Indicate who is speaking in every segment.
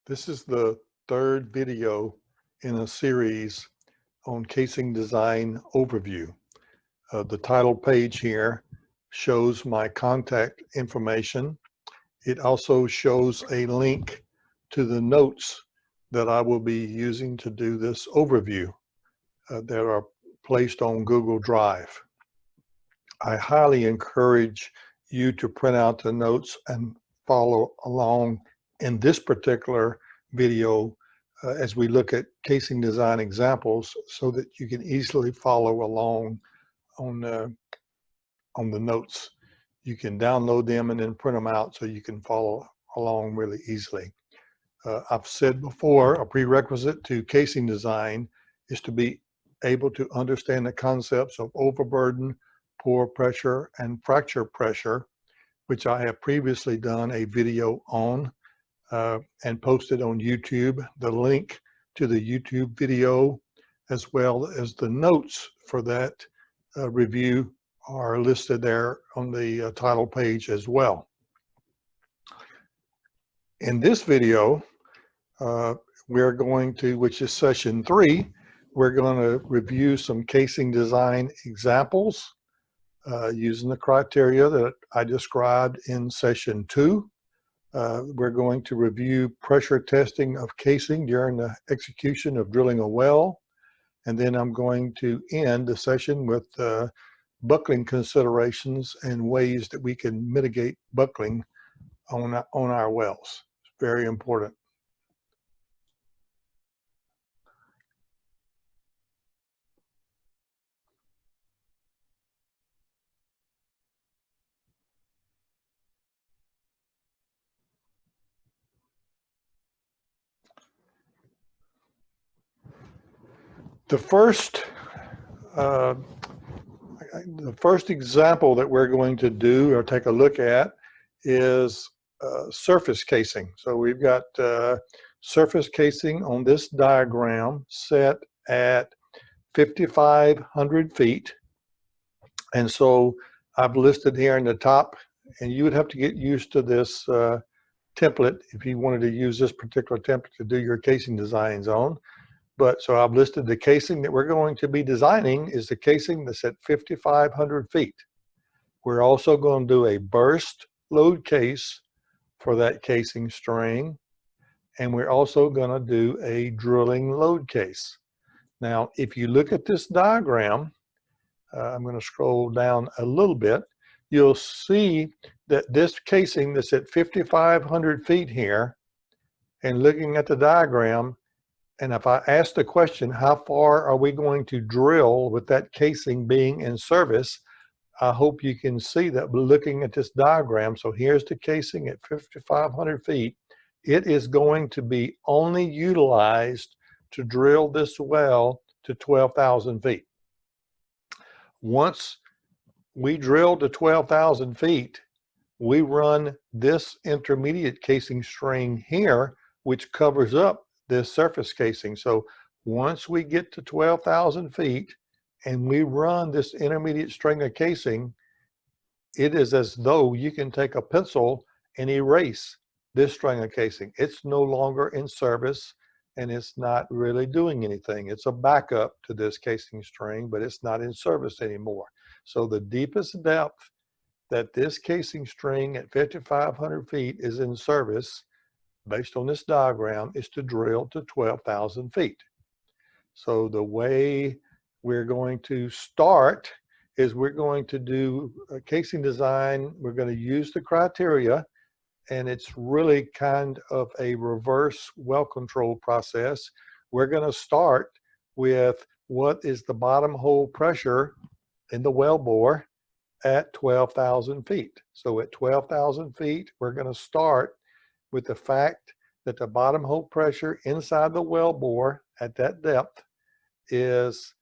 Speaker 1: This is the third video in a series on casing design overview. The title page here shows my contact information. It also shows a link to the notes that I will be using to do this overview that are placed on Google Drive. I highly encourage you to print out the notes and follow along in this particular video as we look at casing design examples so that you can easily follow along on the notes. You can download them and then print them out so you can follow along really easily. I've said before, a prerequisite to casing design is to be able to understand the concepts of overburden, pore pressure, and fracture pressure, which I have previously done a video on and posted on YouTube. The link to the YouTube video as well as the notes for that review are listed there on the title page as well. In this video, we're going to, which is session 3, we're going to review some casing design examples using the criteria that I described in session 2. We're going to review pressure testing of casing during the execution of drilling a well. And then I'm going to end the session with buckling considerations and ways that we can mitigate buckling on our wells. It's very important. The first example that we're going to do or take a look at is surface casing. So we've got surface casing on this diagram set at 5,500 feet. And so I've listed here in the top, and you would have to get used to this template if you wanted to use this particular template to do your casing designs on. But so I've listed the casing that we're going to be designing is the casing that's at 5,500 feet. We're also going to do a burst load case for that casing string. And we're also going to do a drilling load case. Now, if you look at this diagram, I'm going to scroll down a little bit, you'll see that this casing that's at 5,500 feet here, and looking at the diagram, and if I ask the question, how far are we going to drill with that casing being in service? I hope you can see that looking at this diagram. So here's the casing at 5,500 feet. It is going to be only utilized to drill this well to 12,000 feet. Once we drill to 12,000 feet, we run this intermediate casing string here, which covers up this surface casing. So once we get to 12,000 feet and we run this intermediate string of casing, it is as though you can take a pencil and erase this string of casing. It's no longer in service and it's not really doing anything. It's a backup to this casing string, but it's not in service anymore. So the deepest depth that this casing string at 5,500 feet is in service, based on this diagram, is to drill to 12,000 feet. So the way we're going to start is we're going to do a casing design. We're going to use the criteria, and it's really kind of a reverse well control process. We're going to start with what is the bottom hole pressure in the wellbore at 12,000 feet. So at 12,000 feet, we're going to start with the fact that the bottom hole pressure inside the wellbore at that depth is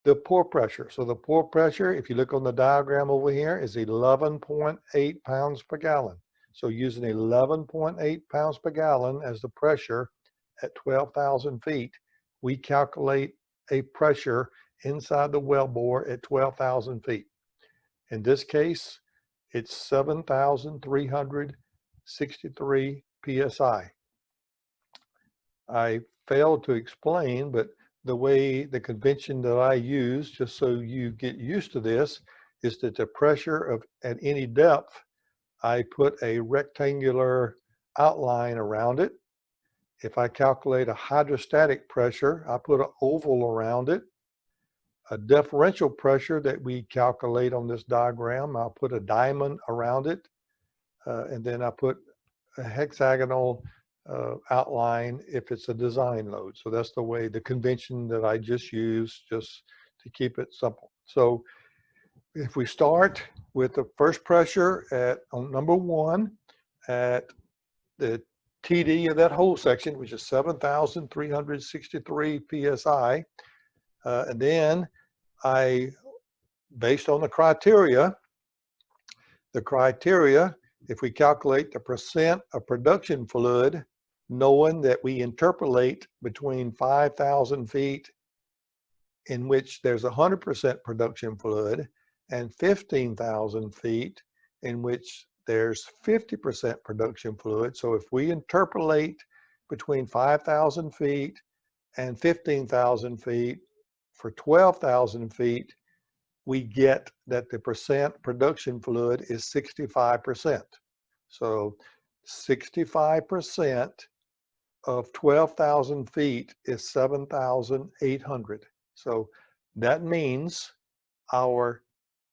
Speaker 1: the pore pressure. So the pore pressure, if you look on the diagram over here, is 11.8 pounds per gallon. So using 11.8 pounds per gallon as the pressure at 12,000 feet, we calculate a pressure inside the wellbore at 12,000 feet. In this case, it's 7,363 PSI. I failed to explain, but the way the convention that I use, just so you get used to this, is that the pressure at any depth, I put a rectangular outline around it. If I calculate a hydrostatic pressure, I put an oval around it. A differential pressure that we calculate on this diagram, I'll put a diamond around it. And then I put a hexagonal outline if it's a design load. So that's the way, the convention that I just used, just to keep it simple. So if we start with the first pressure on number 1 at the TD of that whole section, which is 7,363 PSI, and then based on the criteria, if we calculate the percent of production fluid, knowing that we interpolate between 5,000 feet in which there's 100% production fluid and 15,000 feet in which there's 50% production fluid. So if we interpolate between 5,000 feet and 15,000 feet for 12,000 feet, we get that the percent production fluid is 65%. So 65% of 12,000 feet is 7,800. So that means our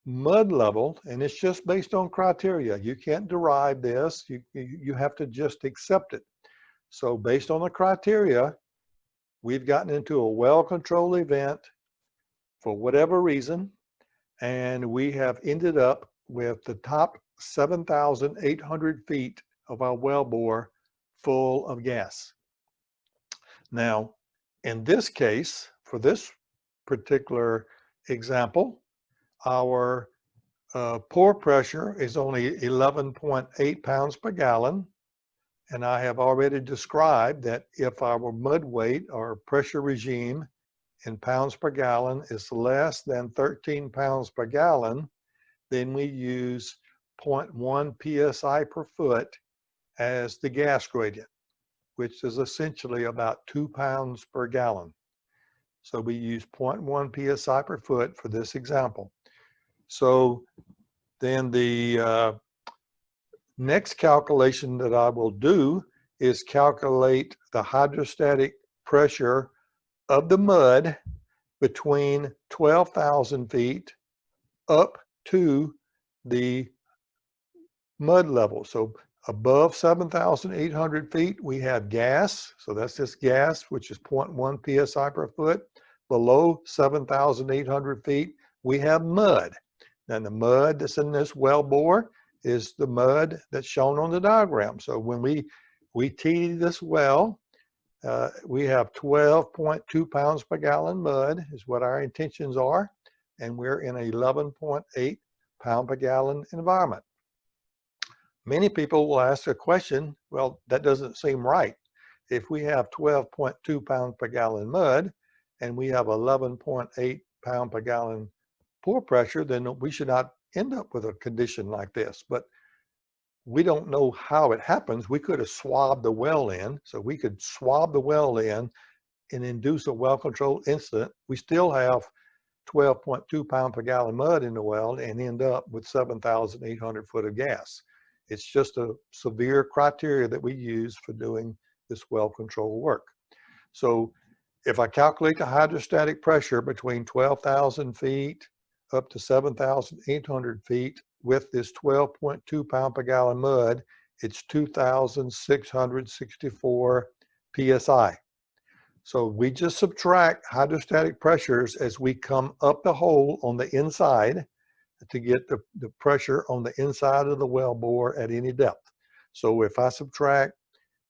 Speaker 1: mud level, and it's just based on criteria. You can't derive this. You have to just accept it. So based on the criteria, we've gotten into a well-controlled event for whatever reason, and we have ended up with the top 7,800 feet of our wellbore full of gas. Now, in this case, for this particular example, our pore pressure is only 11.8 pounds per gallon. And I have already described that if our mud weight or pressure regime in pounds per gallon is less than 13 pounds per gallon, then we use 0.1 psi per foot as the gas gradient, which is essentially about 2 pounds per gallon. So we use 0.1 psi per foot for this example. So then the next calculation that I will do is calculate the hydrostatic pressure of the mud between 12,000 feet up to the mud level. So above 7,800 feet, we have gas. So that's just gas, which is 0.1 psi per foot. Below 7,800 feet, we have mud. And the mud that's in this wellbore is the mud that's shown on the diagram. So when we TD this well, we have 12.2 pounds per gallon mud is what our intentions are. And we're in an 11.8 pound per gallon environment. Many people will ask the question, well, that doesn't seem right. If we have 12.2 pounds per gallon mud and we have 11.8 pound per gallon pore pressure, then we should not end up with a condition like this. But we don't know how it happens. We could have swabbed the well in. So we could swab the well in and induce a well-controlled incident. We still have 12.2 pound per gallon mud in the well and end up with 7,800 foot of gas. It's just a severe criteria that we use for doing this well-controlled work. So if I calculate the hydrostatic pressure between 12,000 feet up to 7,800 feet with this 12.2 pound per gallon mud, it's 2,664 PSI. So we just subtract hydrostatic pressures as we come up the hole on the inside to get the pressure on the inside of the wellbore at any depth. So if I subtract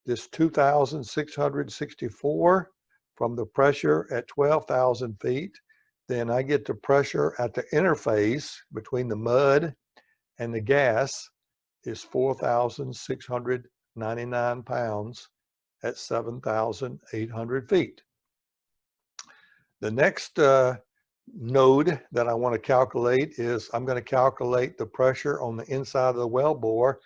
Speaker 1: this 2,664 from the pressure at 12,000 feet, then I get the pressure at the interface between the mud and the gas is 4,699 pounds at 7,800 feet. The next node that I want to calculate is I'm going to calculate the pressure on the inside of the wellbore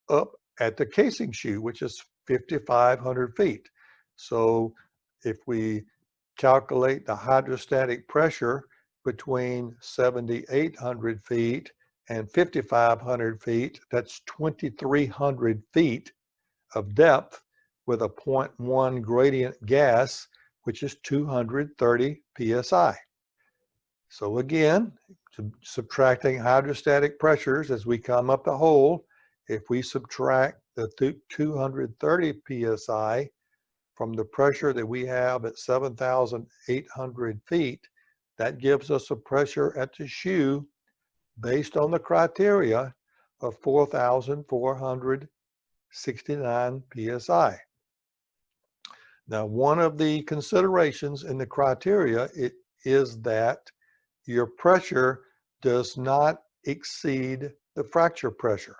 Speaker 1: up at the casing shoe, which is 5,500 feet. So if we calculate the hydrostatic pressure between 7,800 feet and 5,500 feet, that's 2,300 feet of depth with a 0.1 gradient gas, which is 230 psi. So again, subtracting hydrostatic pressures as we come up the hole, if we subtract the 230 psi from the pressure that we have at 7,800 feet, that gives us a pressure at the shoe based on the criteria of 4,469 psi. Now, one of the considerations in the criteria is that your pressure does not exceed the fracture pressure.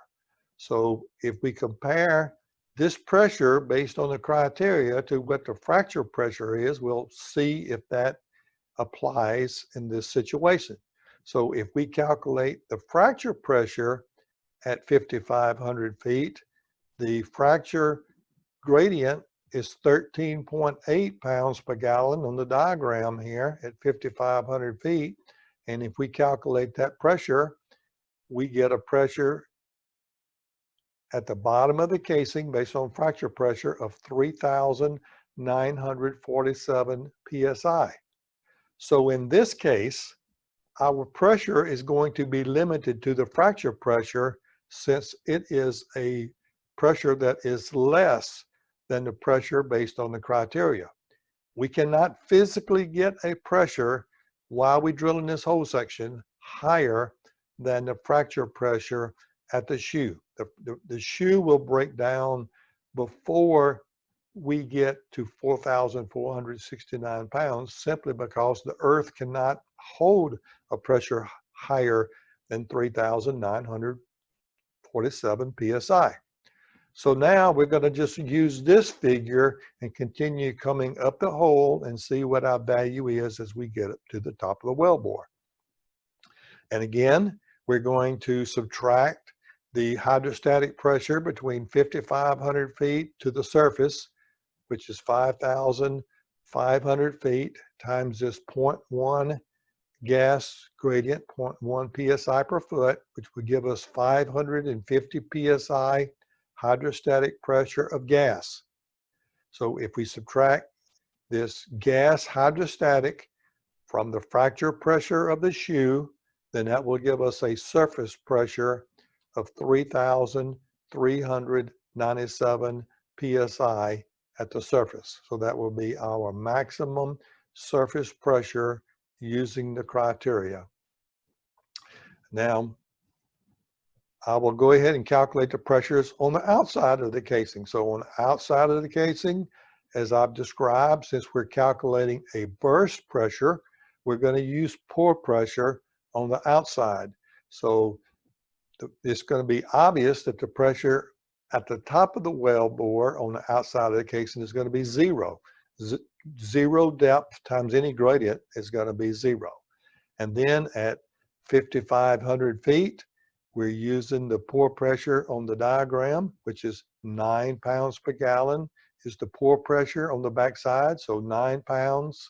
Speaker 1: So if we compare this pressure based on the criteria to what the fracture pressure is, we'll see if that applies in this situation. So if we calculate the fracture pressure at 5,500 feet, the fracture gradient is 13.8 pounds per gallon on the diagram here at 5,500 feet. And if we calculate that pressure, we get a pressure at the bottom of the casing based on fracture pressure of 3,947 psi. So in this case, our pressure is going to be limited to the fracture pressure since it is a pressure that is less than the pressure based on the criteria. We cannot physically get a pressure while we drill in this hole section higher than the fracture pressure at the shoe. The shoe will break down before we get to 4,469 pounds simply because the earth cannot hold a pressure higher than 3,947 psi. So now we're going to just use this figure and continue coming up the hole and see what our value is as we get up to the top of the wellbore. And again, we're going to subtract the hydrostatic pressure between 5,500 feet to the surface, which is 5,500 feet times this 0.1 gas gradient, 0.1 psi per foot, which would give us 550 psi hydrostatic pressure of gas. So if we subtract this gas hydrostatic from the fracture pressure of the shoe, then that will give us a surface pressure of 3,397 psi at the surface. So that will be our maximum surface pressure using the criteria. Now, I will go ahead and calculate the pressures on the outside of the casing. So on the outside of the casing, as I've described, since we're calculating a burst pressure, we're going to use pore pressure on the outside. So it's going to be obvious that the pressure at the top of the wellbore on the outside of the casing is going to be zero. Zero depth times any gradient is going to be zero. And then at 5,500 feet, we're using the pore pressure on the diagram, which is 9 pounds per gallon is the pore pressure on the backside. So 9 pounds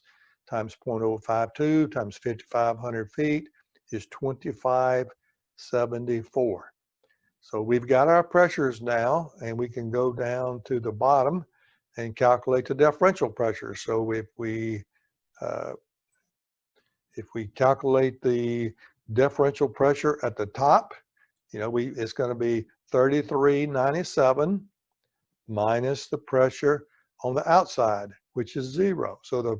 Speaker 1: times 0.052 times 5,500 feet is 2574. So we've got our pressures now, and we can go down to the bottom and calculate the differential pressure. So if we calculate the differential pressure at the top, it's going to be 3397 minus the pressure on the outside, which is zero. So the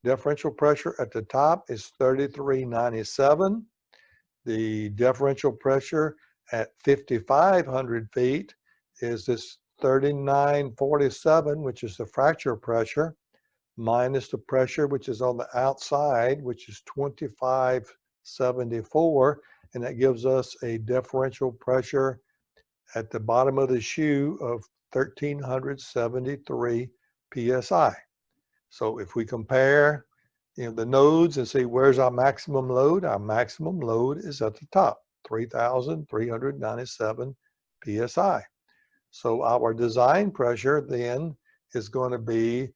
Speaker 1: differential pressure at the top is 3397. The differential pressure at 5,500 feet is this 3947, which is the fracture pressure, minus the pressure which is on the outside, which is 2574, and that gives us a differential pressure at the bottom of the shoe of 1,373 psi. So if we compare the nodes and see where's our maximum load is at the top, 3,397 psi. So our design pressure then is going to be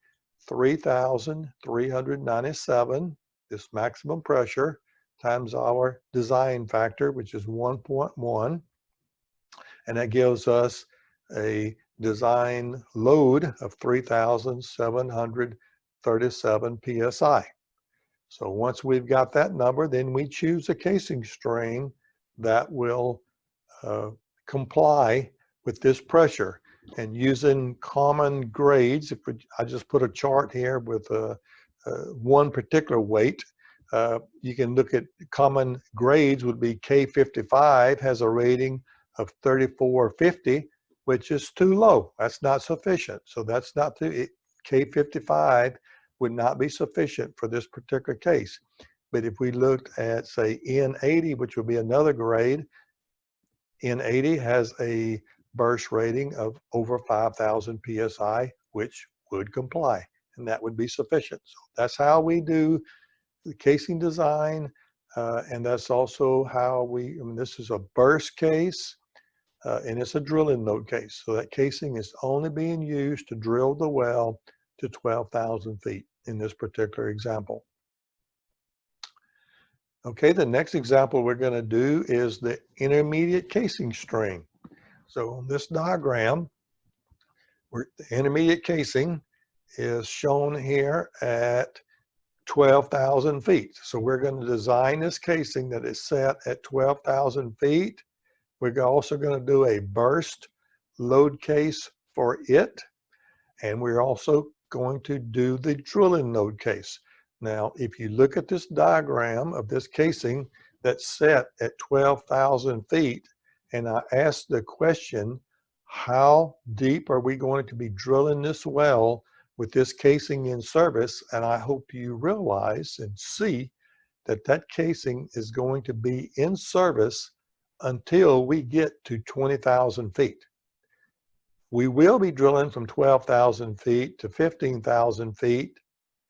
Speaker 1: 3,397, this maximum pressure, times our design factor, which is 1.1. And that gives us a design load of 3,737 PSI. So once we've got that number, then we choose a casing string that will comply with this pressure. And using common grades, I just put a chart here with one particular weight. You can look at common grades would be K55 has a rating of 3450, which is too low. That's not sufficient. So that's not K55 would not be sufficient for this particular case. But if we looked at, say, N80, which would be another grade, N80 has a burst rating of over 5,000 PSI, which would comply, and that would be sufficient. So that's how we do the casing design, and that's also how this is a burst case, and it's a drilling node case. So that casing is only being used to drill the well to 12,000 feet in this particular example. Okay, the next example we're going to do is the intermediate casing string. So on this diagram, the intermediate casing is shown here at 12,000 feet. So we're going to design this casing that is set at 12,000 feet. We're also going to do a burst load case for it. And we're also going to do the drilling node case. Now, if you look at this diagram of this casing that's set at 12,000 feet, and I ask the question, how deep are we going to be drilling this well with this casing in service? And I hope you realize and see that that casing is going to be in service until we get to 20,000 feet. We will be drilling from 12,000 feet to 15,000 feet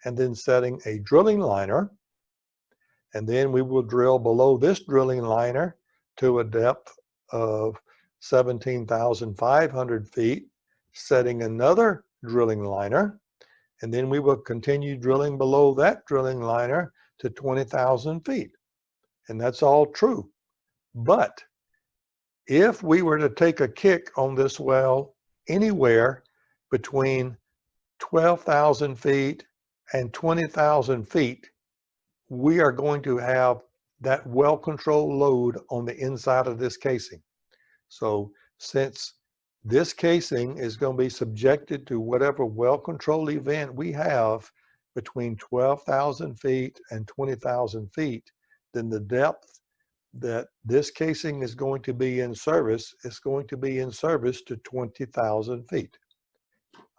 Speaker 1: and then setting a drilling liner. And then we will drill below this drilling liner to a depth of 17,500 feet, setting another drilling liner. And then we will continue drilling below that drilling liner to 20,000 feet. And that's all true. But if we were to take a kick on this well anywhere between 12,000 feet and 20,000 feet, we are going to have that well control load on the inside of this casing. So since this casing is going to be subjected to whatever well control event we have between 12,000 feet and 20,000 feet, then the depth that this casing is going to be in service is going to be in service to 20,000 feet.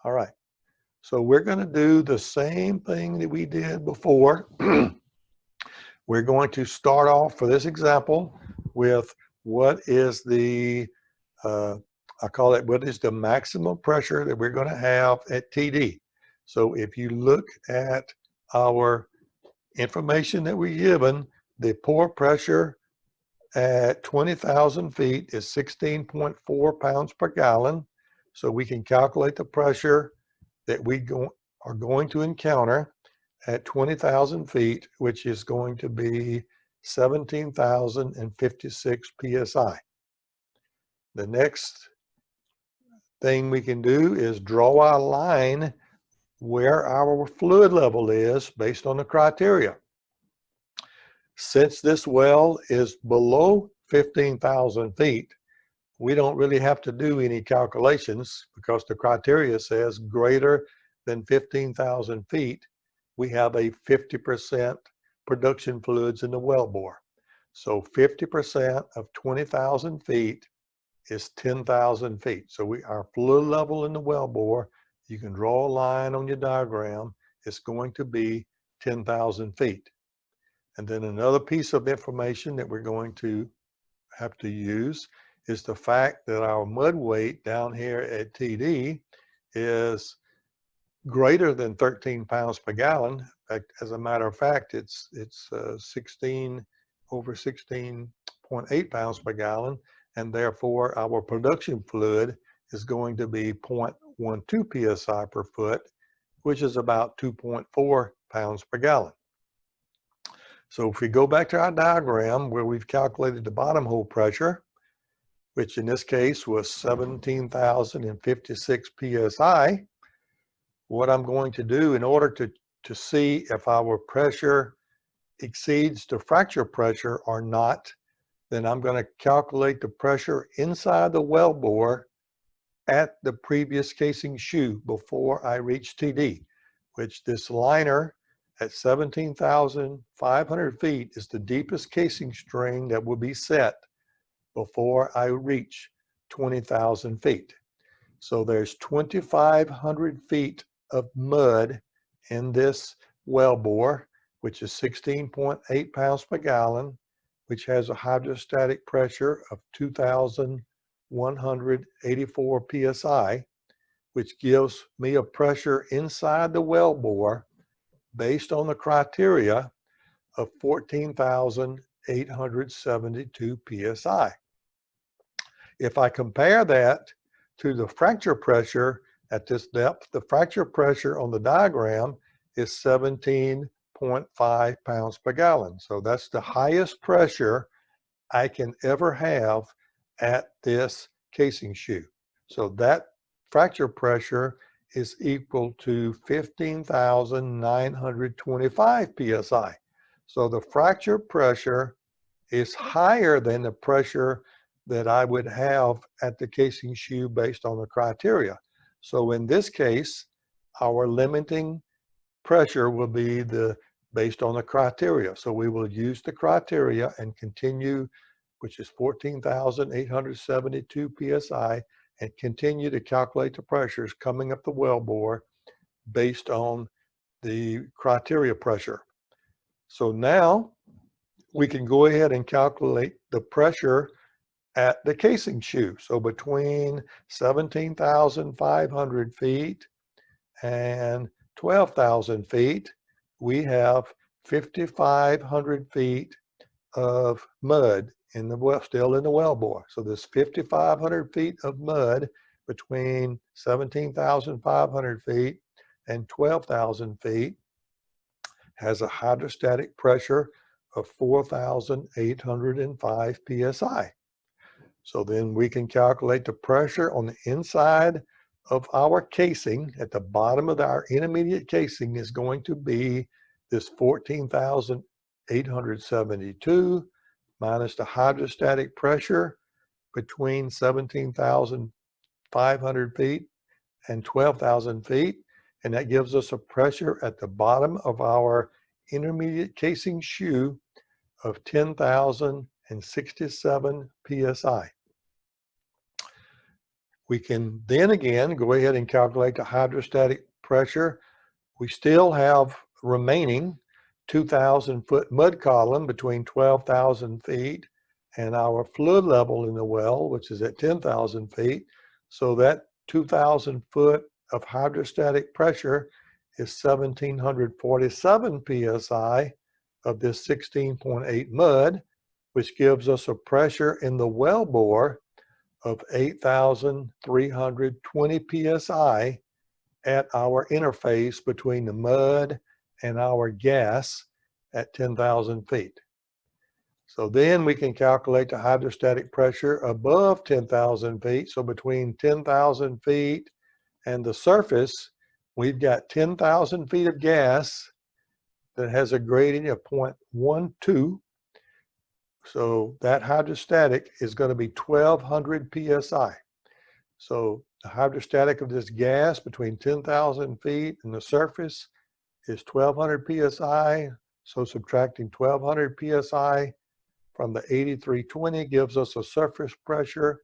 Speaker 1: All right. So we're going to do the same thing that we did before. We're going to start off for this example with what is the, I call it, what is the maximum pressure that we're going to have at TD. So if you look at our information that we're given, the pore pressure at 20,000 feet is 16.4 pounds per gallon. So we can calculate the pressure that we are going to encounter at 20,000 feet, which is going to be 17,056 PSI. The next thing we can do is draw a line where our fluid level is based on the criteria. Since this well is below 15,000 feet, we don't really have to do any calculations because the criteria says greater than 15,000 feet, we have a 50% production fluids in the wellbore. So 50% of 20,000 feet is 10,000 feet. So our fluid level in the wellbore, you can draw a line on your diagram, it's going to be 10,000 feet. And then another piece of information that we're going to have to use is the fact that our mud weight down here at TD is greater than 13 pounds per gallon. In fact, as a matter of fact, it's 16.8 pounds per gallon, and therefore our production fluid is going to be 0.12 psi per foot, which is about 2.4 pounds per gallon. So if we go back to our diagram where we've calculated the bottom hole pressure, which in this case was 17,056 psi, what I'm going to do in order to see if our pressure exceeds the fracture pressure or not, then I'm going to calculate the pressure inside the wellbore at the previous casing shoe before I reach TD, which this liner at 17,500 feet is the deepest casing string that will be set before I reach 20,000 feet. So there's 2,500 feet of mud in this wellbore, which is 16.8 pounds per gallon, which has a hydrostatic pressure of 2,184 psi, which gives me a pressure inside the wellbore based on the criteria of 14,872 psi. If I compare that to the fracture pressure at this depth, the fracture pressure on the diagram is 17.5 pounds per gallon. So that's the highest pressure I can ever have at this casing shoe. So that fracture pressure is equal to 15,925 psi. So the fracture pressure is higher than the pressure that I would have at the casing shoe based on the criteria. So in this case, our limiting pressure will be based on the criteria. So we will use the criteria and continue, which is 14,872 psi, and continue to calculate the pressures coming up the wellbore based on the criteria pressure. So now we can go ahead and calculate the pressure at the casing shoe. So between 17,500 feet and 12,000 feet, we have 5,500 feet of mud in the still in the wellbore. So this 5,500 feet of mud between 17,500 feet and 12,000 feet has a hydrostatic pressure of 4,805 psi. So then we can calculate the pressure on the inside of our casing. At the bottom of our intermediate casing is going to be this 14,872 minus the hydrostatic pressure between 17,500 feet and 12,000 feet. And that gives us a pressure at the bottom of our intermediate casing shoe of 10,067 psi. We can then again go ahead and calculate the hydrostatic pressure. We still have remaining 2,000 foot mud column between 12,000 feet and our fluid level in the well, which is at 10,000 feet. So that 2,000 foot of hydrostatic pressure is 1,747 psi of this 16.8 mud, which gives us a pressure in the wellbore of 8,320 psi at our interface between the mud and our gas at 10,000 feet. So then we can calculate the hydrostatic pressure above 10,000 feet. So between 10,000 feet and the surface, we've got 10,000 feet of gas that has a gradient of 0.12. So that hydrostatic is going to be 1,200 psi. So the hydrostatic of this gas between 10,000 feet and the surface is 1,200 psi. So subtracting 1,200 psi from the 8,320 gives us a surface pressure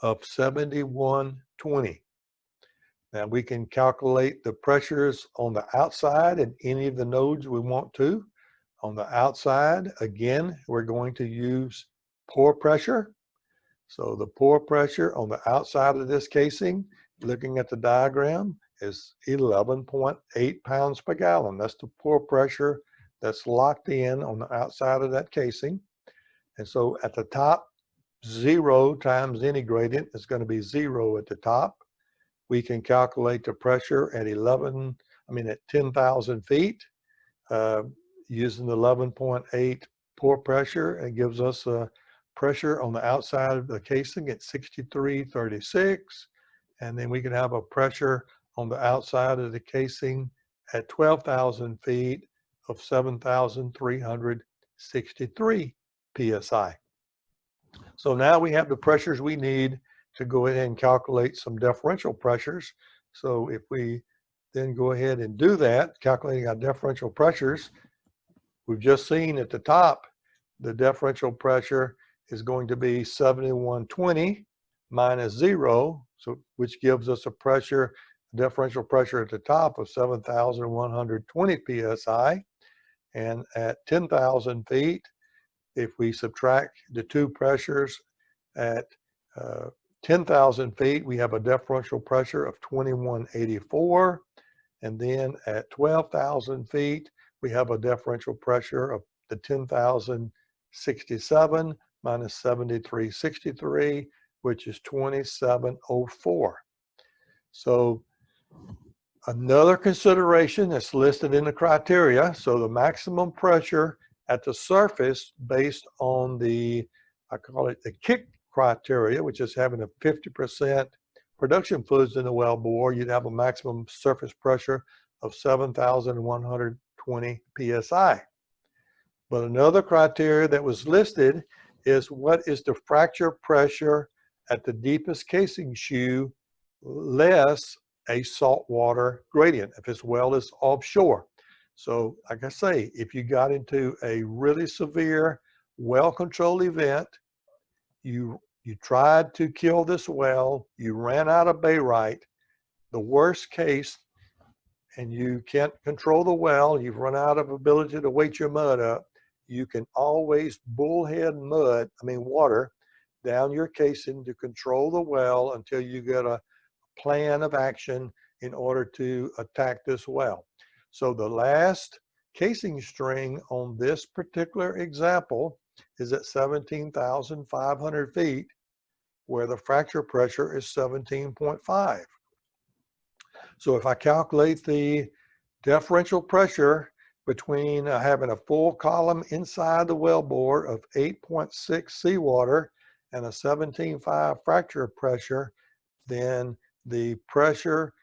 Speaker 1: of 7,120. Now we can calculate the pressures on the outside in any of the nodes we want to. On the outside, again, we're going to use pore pressure. So the pore pressure on the outside of this casing, looking at the diagram, is 11.8 pounds per gallon. That's the pore pressure that's locked in on the outside of that casing. And so at the top, 0 times any gradient is going to be 0 at the top. we can calculate the pressure at 10,000 feet using the 11.8 pore pressure. It gives us a pressure on the outside of the casing at 6336. And then we can have a pressure on the outside of the casing at 12,000 feet of 7,363 PSI. So now we have the pressures we need to go ahead and calculate some differential pressures. So if we then go ahead and do that, calculating our differential pressures, we've just seen at the top, the differential pressure is going to be 7120 minus 0, so which gives us a pressure, differential pressure at the top of 7,120 PSI. And at 10,000 feet, if we subtract the two pressures at 10,000 feet, we have a differential pressure of 2184. And then at 12,000 feet, we have a differential pressure of the 10,067 minus 7363, which is 2704. So another consideration that's listed in the criteria, so the maximum pressure at the surface based on the, I call it the kick criteria, which is having a 50% production fluids in the wellbore, you'd have a maximum surface pressure of 7,120 PSI. But another criteria that was listed is what is the fracture pressure at the deepest casing shoe less a saltwater gradient if its well is offshore. So like I say, if you got into a really severe well-controlled event, you tried to kill this well, you ran out of barite, the worst case, and you can't control the well, you've run out of ability to weight your mud up, you can always bullhead water down your casing to control the well until you get a plan of action in order to attack this well. So the last casing string on this particular example is at 17,500 feet, where the fracture pressure is 17.5. So if I calculate the differential pressure between having a full column inside the wellbore of 8.6 seawater and a 17.5 fracture pressure, then the fracture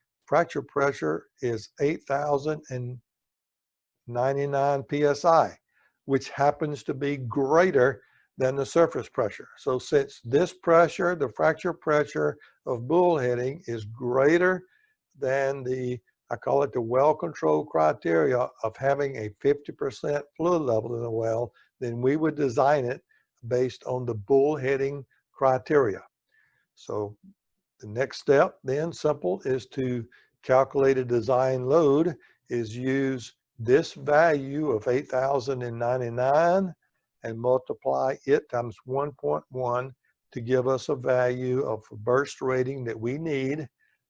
Speaker 1: pressure is 8,099 PSI, which happens to be greater than the surface pressure. So since this pressure, the fracture pressure of bullheading, is greater than the, I call it the well-controlled criteria of having a 50% fluid level in the well, then we would design it based on the bullheading criteria. So the next step then, simple, is to calculate a design load, is use this value of 8,099 and multiply it times 1.1 to give us a value of a burst rating that we need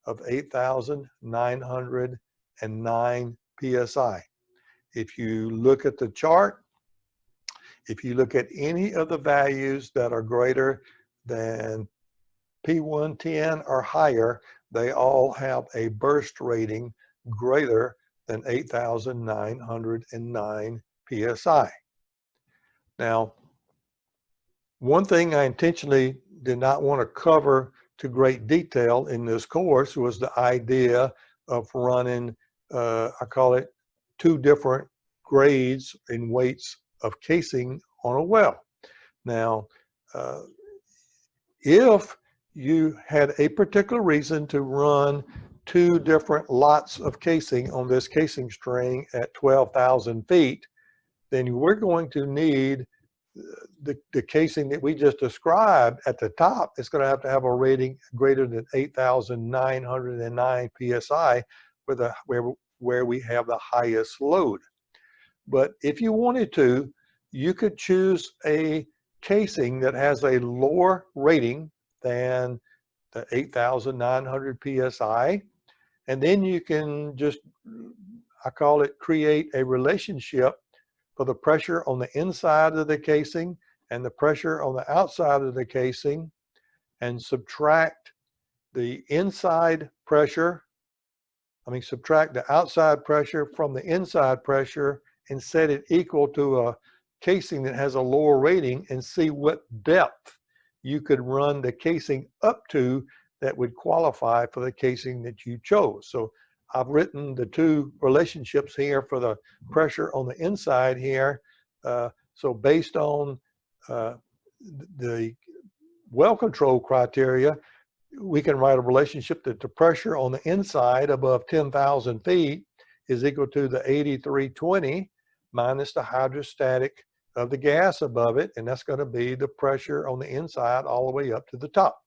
Speaker 1: of 8,909 PSI. If you look at the chart, if you look at any of the values that are greater than P110 or higher, they all have a burst rating greater than 8,909 PSI. Now, one thing I intentionally did not want to cover to great detail in this course was the idea of running, I call it, two different grades and weights of casing on a well. Now, if you had a particular reason to run two different lots of casing on this casing string at 12,000 feet, then we're going to need the casing that we just described at the top. It's going to have a rating greater than 8,909 PSI where we have the highest load. But if you wanted to, you could choose a casing that has a lower rating than the 8,900 PSI. And then you can just, I call it, create a relationship for the pressure on the inside of the casing and the pressure on the outside of the casing, and subtract the inside pressure, subtract the outside pressure from the inside pressure and set it equal to a casing that has a lower rating and see what depth you could run the casing up to that would qualify for the casing that you chose. So I've written the two relationships here for the pressure on the inside here. So based on the well control criteria, we can write a relationship that the pressure on the inside above 10,000 feet is equal to the 8320 minus the hydrostatic of the gas above it, and that's going to be the pressure on the inside all the way up to the top.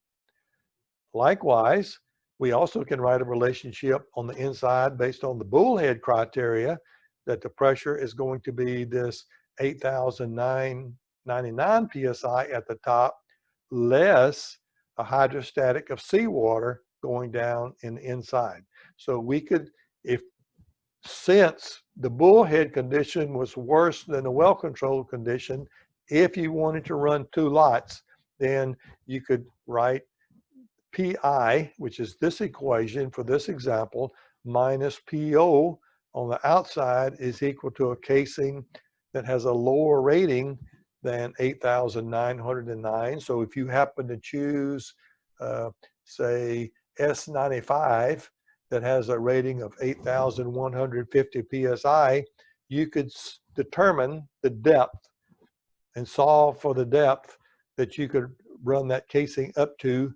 Speaker 1: Likewise, we also can write a relationship on the inside based on the bullhead criteria that the pressure is going to be this 8,999 psi at the top less a hydrostatic of seawater going down in the inside. So we could, since the bullhead condition was worse than the well-controlled condition, if you wanted to run two lots, then you could write PI, which is this equation for this example, minus PO on the outside is equal to a casing that has a lower rating than 8,909. So if you happen to choose, say, S95 that has a rating of 8,150 PSI, you could determine the depth and solve for the depth that you could run that casing up to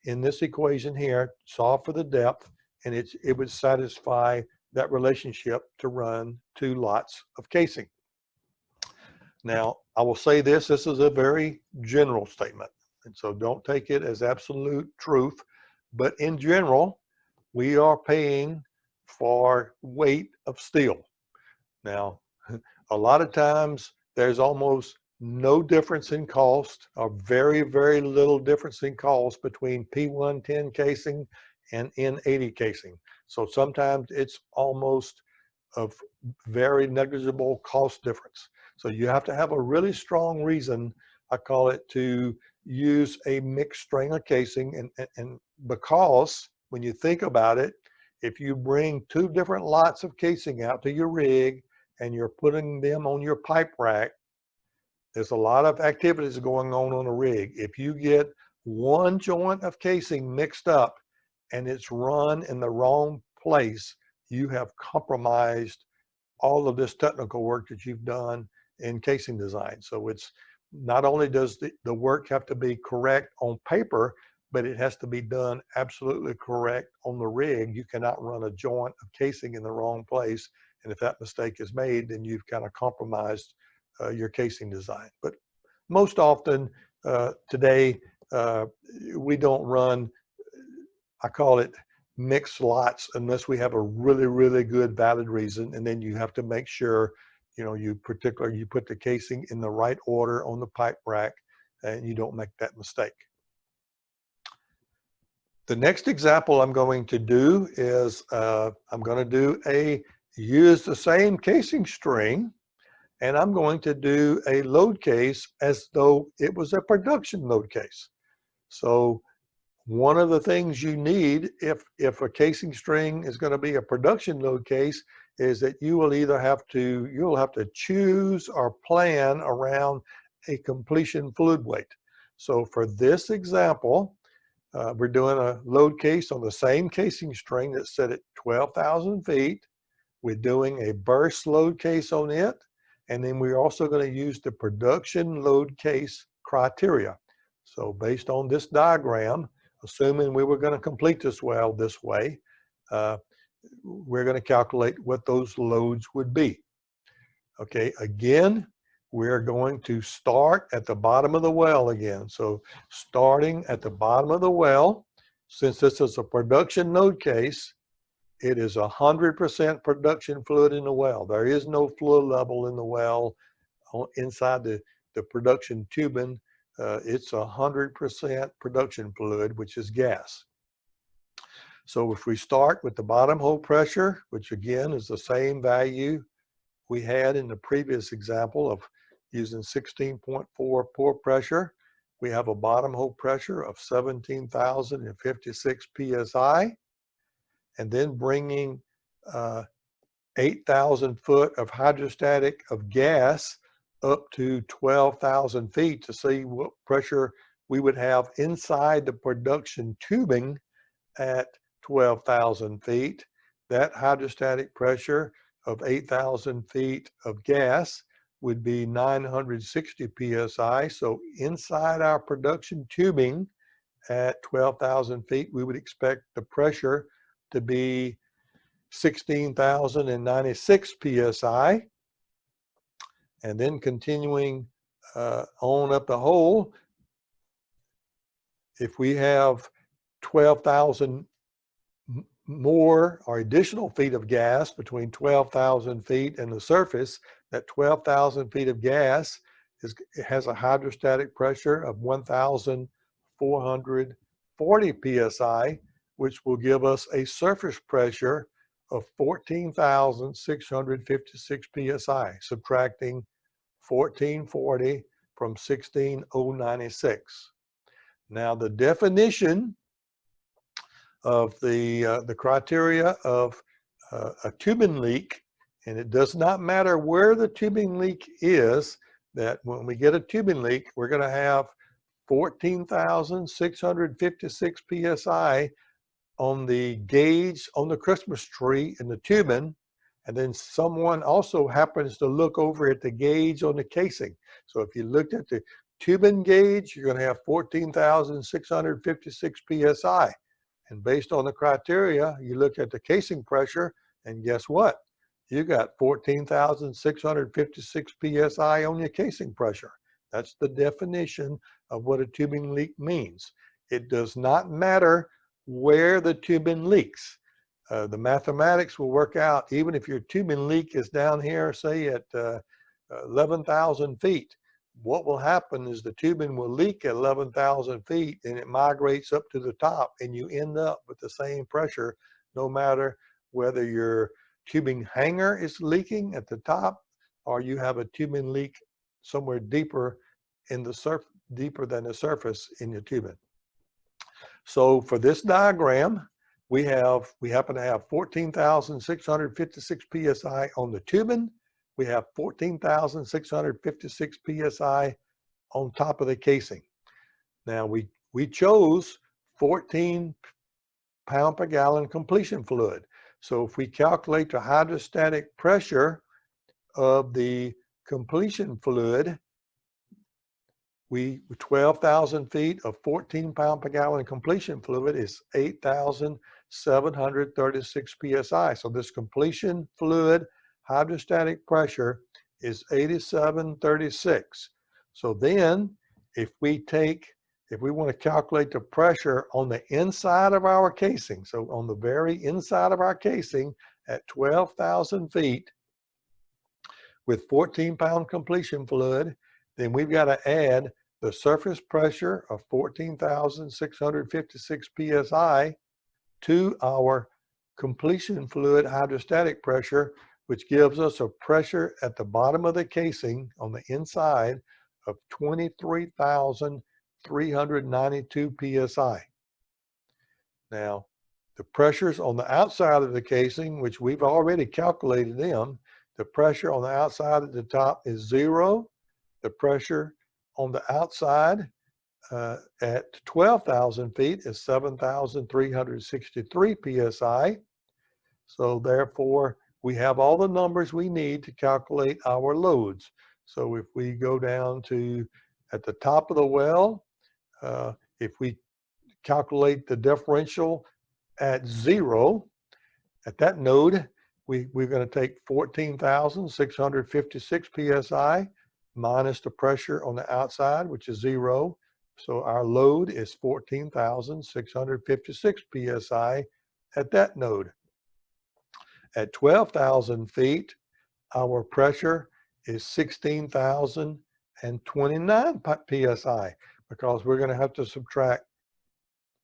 Speaker 1: in this equation here, solve for the depth, and it would satisfy that relationship to run two lots of casing. Now, I will say this is a very general statement, and so don't take it as absolute truth, but in general, we are paying for weight of steel. Now, a lot of times there's almost no difference in cost, or very, very little difference in cost between P110 casing and N80 casing. So sometimes it's almost of very negligible cost difference. So you have to have a really strong reason, I call it, to use a mixed string of casing. And because when you think about it, if you bring two different lots of casing out to your rig and you're putting them on your pipe rack, there's a lot of activities going on a rig. If you get one joint of casing mixed up and it's run in the wrong place, you have compromised all of this technical work that you've done in casing design. So it's not only does the work have to be correct on paper, but it has to be done absolutely correct on the rig. You cannot run a joint of casing in the wrong place. And if that mistake is made, then you've kind of compromised your casing design. But most often today, we don't run, I call it mixed lots, unless we have a really, really good valid reason. And then you have to make sure, you put the casing in the right order on the pipe rack and you don't make that mistake. The next example I'm going to do is I'm going to use the same casing string, and I'm going to do a load case as though it was a production load case. So one of the things you need if a casing string is going to be a production load case is that you'll have to choose or plan around a completion fluid weight. So for this example, we're doing a load case on the same casing string that's set at 12,000 feet. We're doing a burst load case on it. And then we're also going to use the production load case criteria. So based on this diagram, assuming we were going to complete this well this way, we're going to calculate what those loads would be. Okay, again, we're going to start at the bottom of the well again. So starting at the bottom of the well, since this is a production load case, it is 100% production fluid in the well. There is no fluid level in the well inside the production tubing. It's 100% production fluid, which is gas. So if we start with the bottom hole pressure, which again is the same value we had in the previous example of using 16.4 pore pressure, we have a bottom hole pressure of 17,056 psi, and then bringing 8,000 foot of hydrostatic of gas up to 12,000 feet to see what pressure we would have inside the production tubing at 12,000 feet. That hydrostatic pressure of 8,000 feet of gas would be 960 psi. So inside our production tubing at 12,000 feet, we would expect the pressure to be 16,096 psi. And then continuing on up the hole, if we have 12,000 more or additional feet of gas between 12,000 feet and the surface, that 12,000 feet of gas has a hydrostatic pressure of 1,440 psi, which will give us a surface pressure of 14,656 psi, subtracting 1440 from 16,096. Now the definition of the criteria of a tubing leak, and it does not matter where the tubing leak is, that when we get a tubing leak, we're going to have 14,656 psi on the gauge on the Christmas tree in the tubing, and then someone also happens to look over at the gauge on the casing. So if you looked at the tubing gauge, you're going to have 14,656 psi. And based on the criteria, you look at the casing pressure, and guess what? You got 14,656 psi on your casing pressure. That's the definition of what a tubing leak means. It does not matter where the tubing leaks. The mathematics will work out, even if your tubing leak is down here, say at 11,000 feet. What will happen is the tubing will leak at 11,000 feet and it migrates up to the top, and you end up with the same pressure no matter whether your tubing hanger is leaking at the top or you have a tubing leak somewhere deeper in the deeper than the surface in your tubing. So for this diagram, we happen to have 14,656 psi on the tubing. We have 14,656 psi on top of the casing. Now we chose 14 pound per gallon completion fluid. So if we calculate the hydrostatic pressure of the completion fluid, 12,000 feet of 14 pound per gallon completion fluid is 8,736 psi. So this completion fluid hydrostatic pressure is 8736. So then if we want to calculate the pressure on the inside of our casing, so on the very inside of our casing at 12,000 feet with 14 pound completion fluid, then we've got to add the surface pressure of 14,656 psi to our completion fluid hydrostatic pressure, which gives us a pressure at the bottom of the casing on the inside of 23,392 psi. Now, the pressures on the outside of the casing, which we've already calculated them, the pressure on the outside at the top is 0. The pressure on the outside at 12,000 feet is 7,363 psi. So therefore, we have all the numbers we need to calculate our loads. So if we go down to at the top of the well, if we calculate the differential at 0, at that node, we're going to take 14,656 psi minus the pressure on the outside, which is 0. So our load is 14,656 psi at that node. At 12,000 feet, our pressure is 16,029 psi, because we're going to have to subtract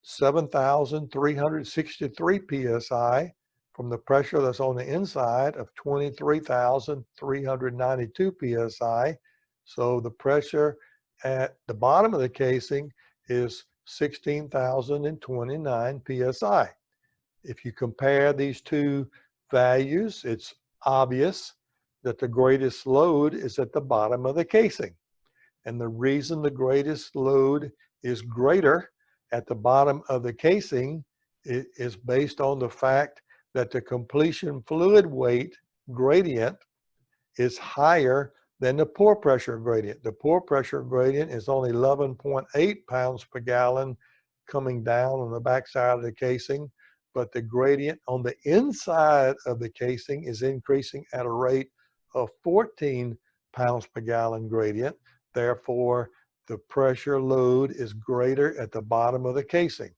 Speaker 1: 7,363 psi from the pressure that's on the inside of 23,392 psi. So the pressure at the bottom of the casing is 16,029 psi. If you compare these two values, it's obvious that the greatest load is at the bottom of the casing. And the reason the greatest load is greater at the bottom of the casing is based on the fact that the completion fluid weight gradient is higher than the pore pressure gradient. The pore pressure gradient is only 11.8 pounds per gallon coming down on the backside of the casing, but the gradient on the inside of the casing is increasing at a rate of 14 pounds per gallon gradient. Therefore, the pressure load is greater at the bottom of the casing.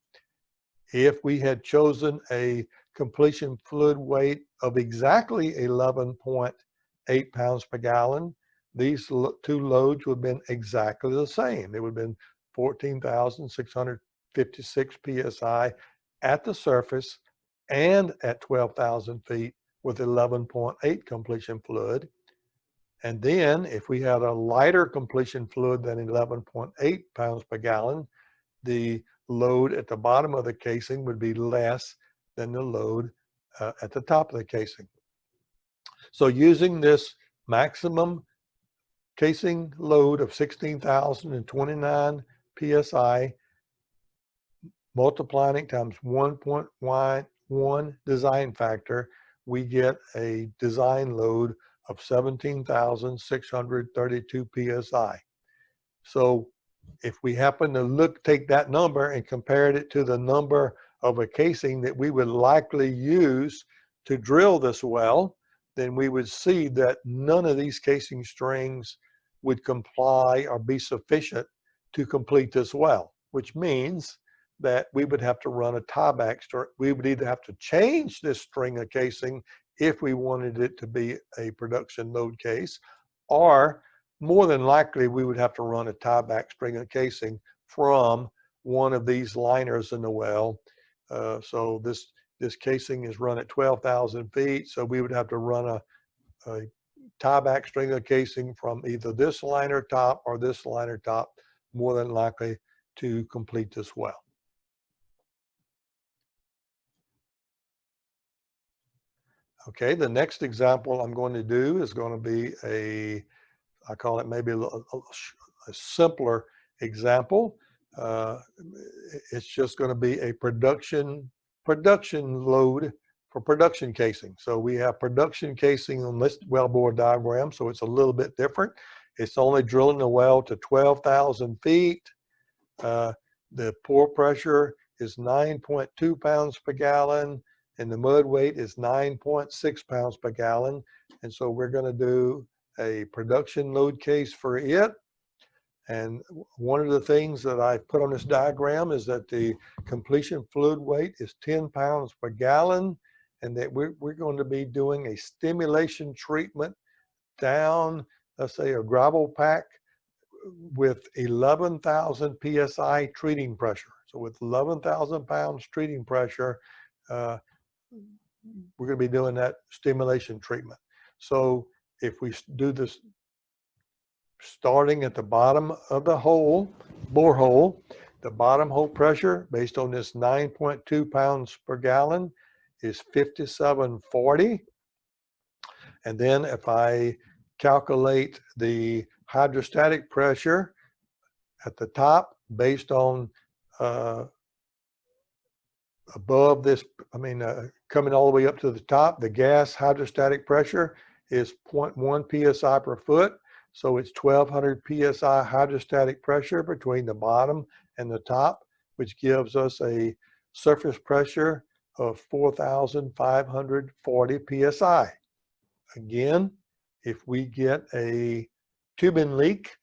Speaker 1: If we had chosen a completion fluid weight of exactly 11.8 pounds per gallon, these two loads would have been exactly the same. It would have been 14,656 psi at the surface and at 12,000 feet with 11.8 completion fluid. And then if we had a lighter completion fluid than 11.8 pounds per gallon, the load at the bottom of the casing would be less than the load at the top of the casing. So using this maximum casing load of 16,029 psi, multiplying it times 1.1 design factor, we get a design load of 17,632 psi. So if we happen to take that number and compare it to the number of a casing that we would likely use to drill this well, then we would see that none of these casing strings would comply or be sufficient to complete this well, which means that we would have to run a tieback string. We would either have to change this string of casing if we wanted it to be a production load case, or more than likely we would have to run a tieback string of casing from one of these liners in the well. So this casing is run at 12,000 feet, so we would have to run a tieback string of casing from either this liner top or this liner top, more than likely, to complete this well. Okay, the next example I'm going to do is going to be I call it maybe a simpler example. It's just going to be a production load for production casing. So we have production casing on this wellbore diagram, so it's a little bit different. It's only drilling the well to 12,000 feet. The pore pressure is 9.2 pounds per gallon, and the mud weight is 9.6 pounds per gallon. And so we're going to do a production load case for it. And one of the things that I put on this diagram is that the completion fluid weight is 10 pounds per gallon, and that we're going to be doing a stimulation treatment down, let's say, a gravel pack with 11,000 psi treating pressure. So with 11,000 pounds treating pressure, we're going to be doing that stimulation treatment. So if we do this starting at the bottom of the hole, borehole, the bottom hole pressure based on this 9.2 pounds per gallon is 5740. And then if I calculate the hydrostatic pressure at the top based on above this, coming all the way up to the top, the gas hydrostatic pressure is 0.1 psi per foot. So it's 1,200 psi hydrostatic pressure between the bottom and the top, which gives us a surface pressure of 4,540 psi. Again, if we get a tubing leak,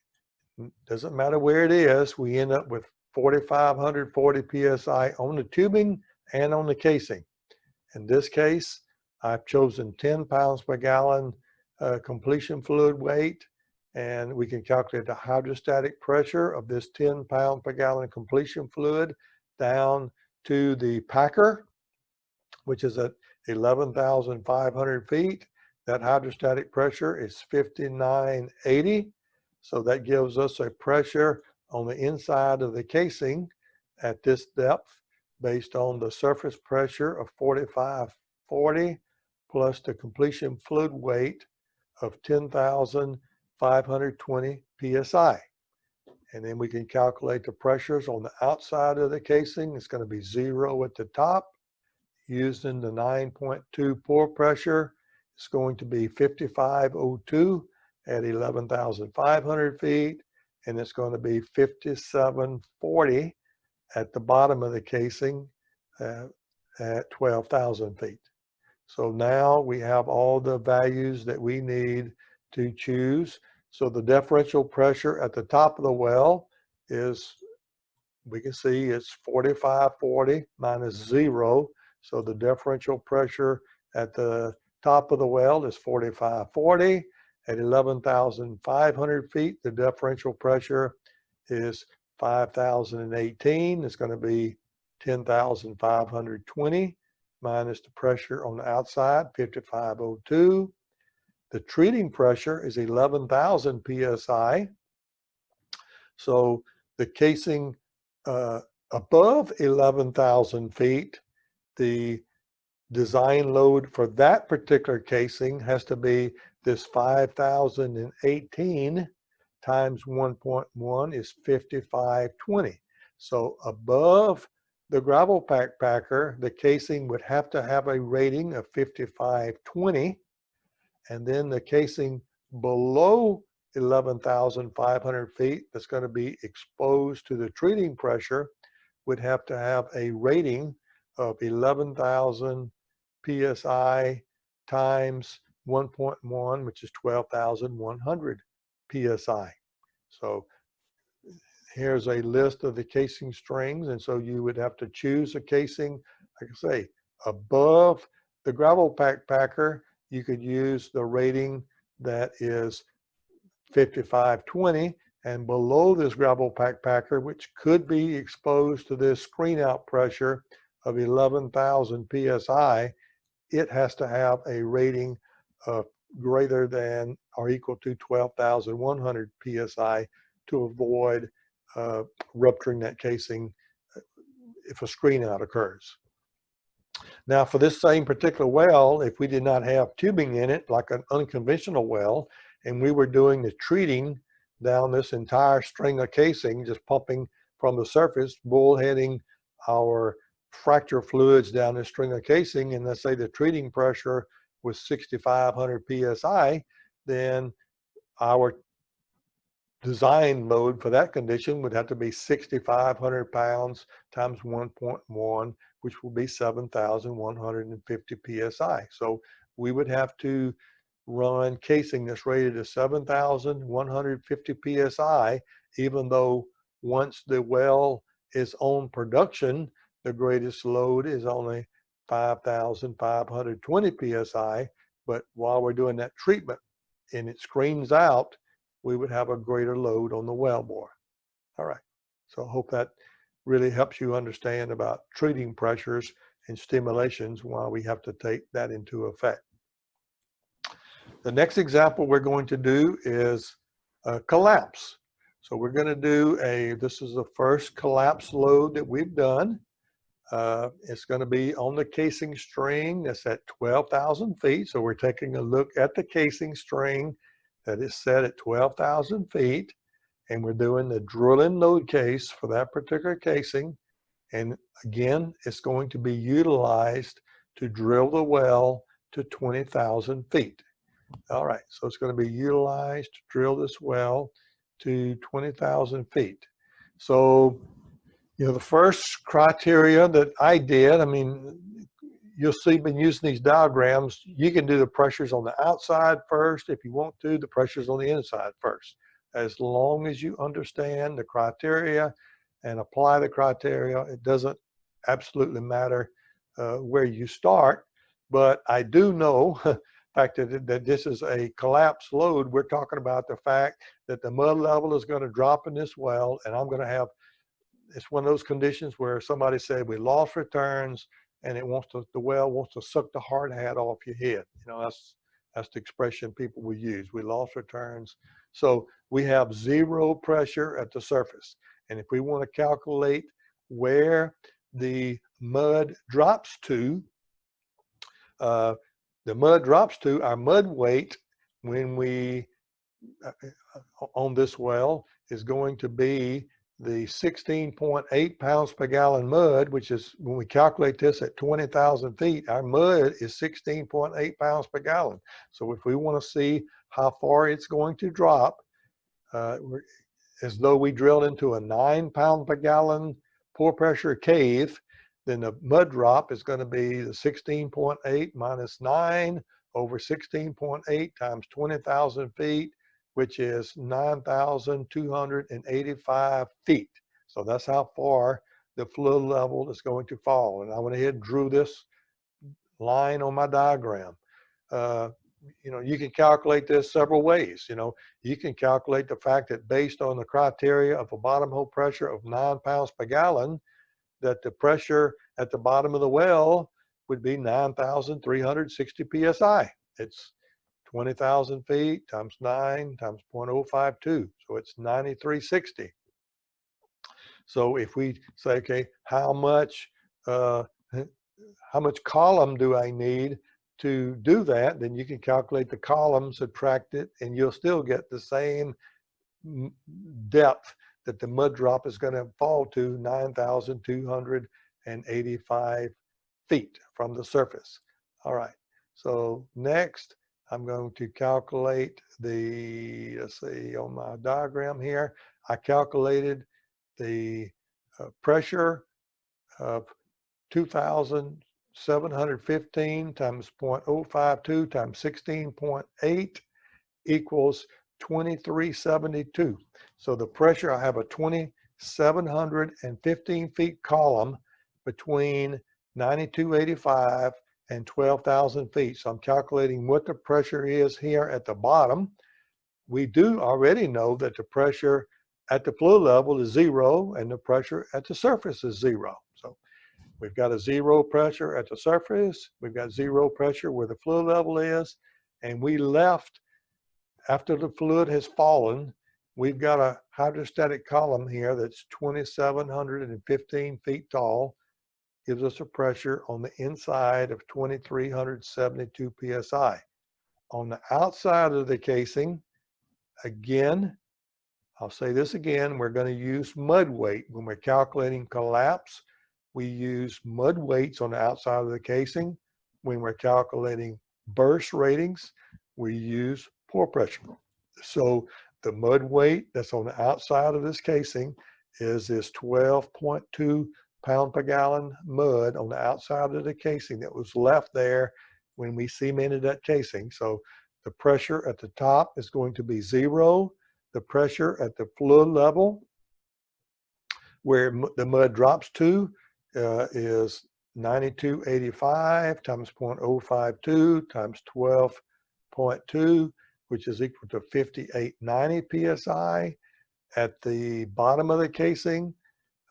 Speaker 1: doesn't matter where it is, we end up with 4,540 psi on the tubing and on the casing. In this case, I've chosen 10 pounds per gallon completion fluid weight, and we can calculate the hydrostatic pressure of this 10 pound per gallon completion fluid down to the packer, which is at 11,500 feet. That hydrostatic pressure is 5980. So that gives us a pressure on the inside of the casing at this depth based on the surface pressure of 4540 plus the completion fluid weight of 10,520 psi. And then we can calculate the pressures on the outside of the casing. It's going to be 0 at the top. Using the 9.2 pore pressure, it's going to be 5502 at 11,500 feet, and it's going to be 5740 at the bottom of the casing at 12,000 feet. So now we have all the values that we need to choose. So the differential pressure at the top of the well is, we can see it's 4540 minus 0. So the differential pressure at the top of the well is 4540. At 11,500 feet, the differential pressure is 5,018. It's going to be 10,520 minus the pressure on the outside, 5502. The treating pressure is 11,000 psi. So the casing above 11,000 feet, the design load for that particular casing has to be this 5,018 times 1.1 is 5520. So above the gravel packer, the casing would have to have a rating of 5520, and then the casing below 11,500 feet that's going to be exposed to the treating pressure would have to have a rating of 11,000 psi times 1.1, which is 12,100 psi. So here's a list of the casing strings, and so you would have to choose a casing, like I say, above the gravel packer. You could use the rating that is 5520, and below this gravel packer, which could be exposed to this screen out pressure of 11,000 psi, it has to have a rating of greater than or equal to 12,100 psi to avoid rupturing that casing if a screen out occurs. Now, for this same particular well, if we did not have tubing in it, like an unconventional well, and we were doing the treating down this entire string of casing, just pumping from the surface, bullheading our fracture fluids down this string of casing, and let's say the treating pressure was 6,500 psi, then our design load for that condition would have to be 6,500 pounds times 1.1, which will be 7,150 psi. So we would have to run casing that's rated at 7,150 psi, even though once the well is on production, the greatest load is only 5,520 psi. But while we're doing that treatment and it screens out, we would have a greater load on the wellbore. All right, so I hope that really helps you understand about treating pressures and stimulations, why we have to take that into effect. The next example we're going to do is a collapse. So we're going to do this is the first collapse load that we've done. It's going to be on the casing string that's at 12,000 feet. So we're taking a look at the casing string that is set at 12,000 feet, and we're doing the drill and load case for that particular casing. And again, it's going to be utilized to drill the well to 20,000 feet. All right, so it's going to be utilized to drill this well to 20,000 feet. So, you know, the first criteria that I did, I mean, you'll see been using these diagrams, you can do the pressures on the outside first. If you want to, the pressures on the inside first. As long as you understand the criteria and apply the criteria, it doesn't absolutely matter where you start. But I do know, in fact, that this is a collapse load. We're talking about the fact that the mud level is going to drop in this well, and I'm going to have, it's one of those conditions where somebody said we lost returns, and it wants to, the well wants to suck the hard hat off your head. You know, That's the expression people will use. We lost returns. So we have zero pressure at the surface. And if we want to calculate where the mud drops to, our mud weight when we on this well is going to be the 16.8 pounds per gallon mud, which is, when we calculate this at 20,000 feet, our mud is 16.8 pounds per gallon. So if we want to see how far it's going to drop, as though we drilled into a 9 pound per gallon pore pressure cave, then the mud drop is going to be the 16.8 minus 9 over 16.8 times 20,000 feet, which is 9,285 feet. So that's how far the flood level is going to fall. And I went ahead and drew this line on my diagram. You can calculate this several ways. You can calculate the fact that based on the criteria of a bottom hole pressure of 9 pounds per gallon, that the pressure at the bottom of the well would be 9,360 psi. It's 20,000 feet times 9 times 0.052. So it's 9,360. So if we say, okay, how much column do I need to do that? Then you can calculate the column, subtract it, and you'll still get the same depth that the mud drop is going to fall to, 9,285 feet from the surface. All right. So next, I'm going to calculate the, let's see, on my diagram here, I calculated the pressure of 2,715 times 0.052 times 16.8 equals 2372. So the pressure, I have a 2,715 feet column between 9,285 and 12,000 feet. So I'm calculating what the pressure is here at the bottom. We do already know that the pressure at the flow level is 0 and the pressure at the surface is 0. So we've got a 0 pressure at the surface. We've got 0 pressure where the flow level is. And we left, after the fluid has fallen, we've got a hydrostatic column here that's 2,715 feet tall, gives us a pressure on the inside of 2,372 psi. On the outside of the casing, again, I'll say this again, we're going to use mud weight. When we're calculating collapse, we use mud weights on the outside of the casing. When we're calculating burst ratings, we use pore pressure. So the mud weight that's on the outside of this casing is this 12.2 pound per gallon mud on the outside of the casing that was left there when we cemented that casing. So the pressure at the top is going to be 0. The pressure at the flood level, where the mud drops to, is 9,285 times 0.052 times 12.2, which is equal to 5,890 psi. At the bottom of the casing,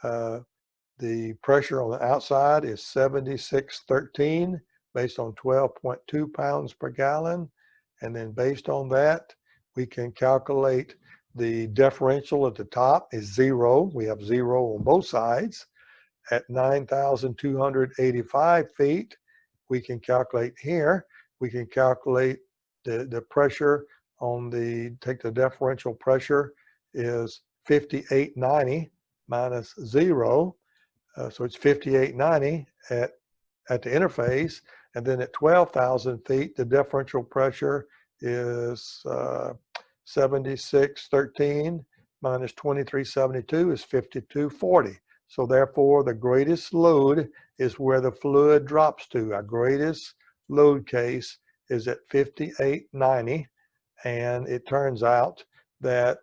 Speaker 1: the pressure on the outside is 7613 based on 12.2 pounds per gallon. And then based on that, we can calculate the differential at the top is 0. We have 0 on both sides. At 9,285 feet, we can calculate here, we can calculate the pressure on take the differential pressure is 5,890 minus 0. So it's 5,890 at the interface. And then at 12,000 feet, the differential pressure is 7613 minus 2372 is 5240. So therefore, the greatest load is where the fluid drops to. Our greatest load case is at 5,890. And it turns out that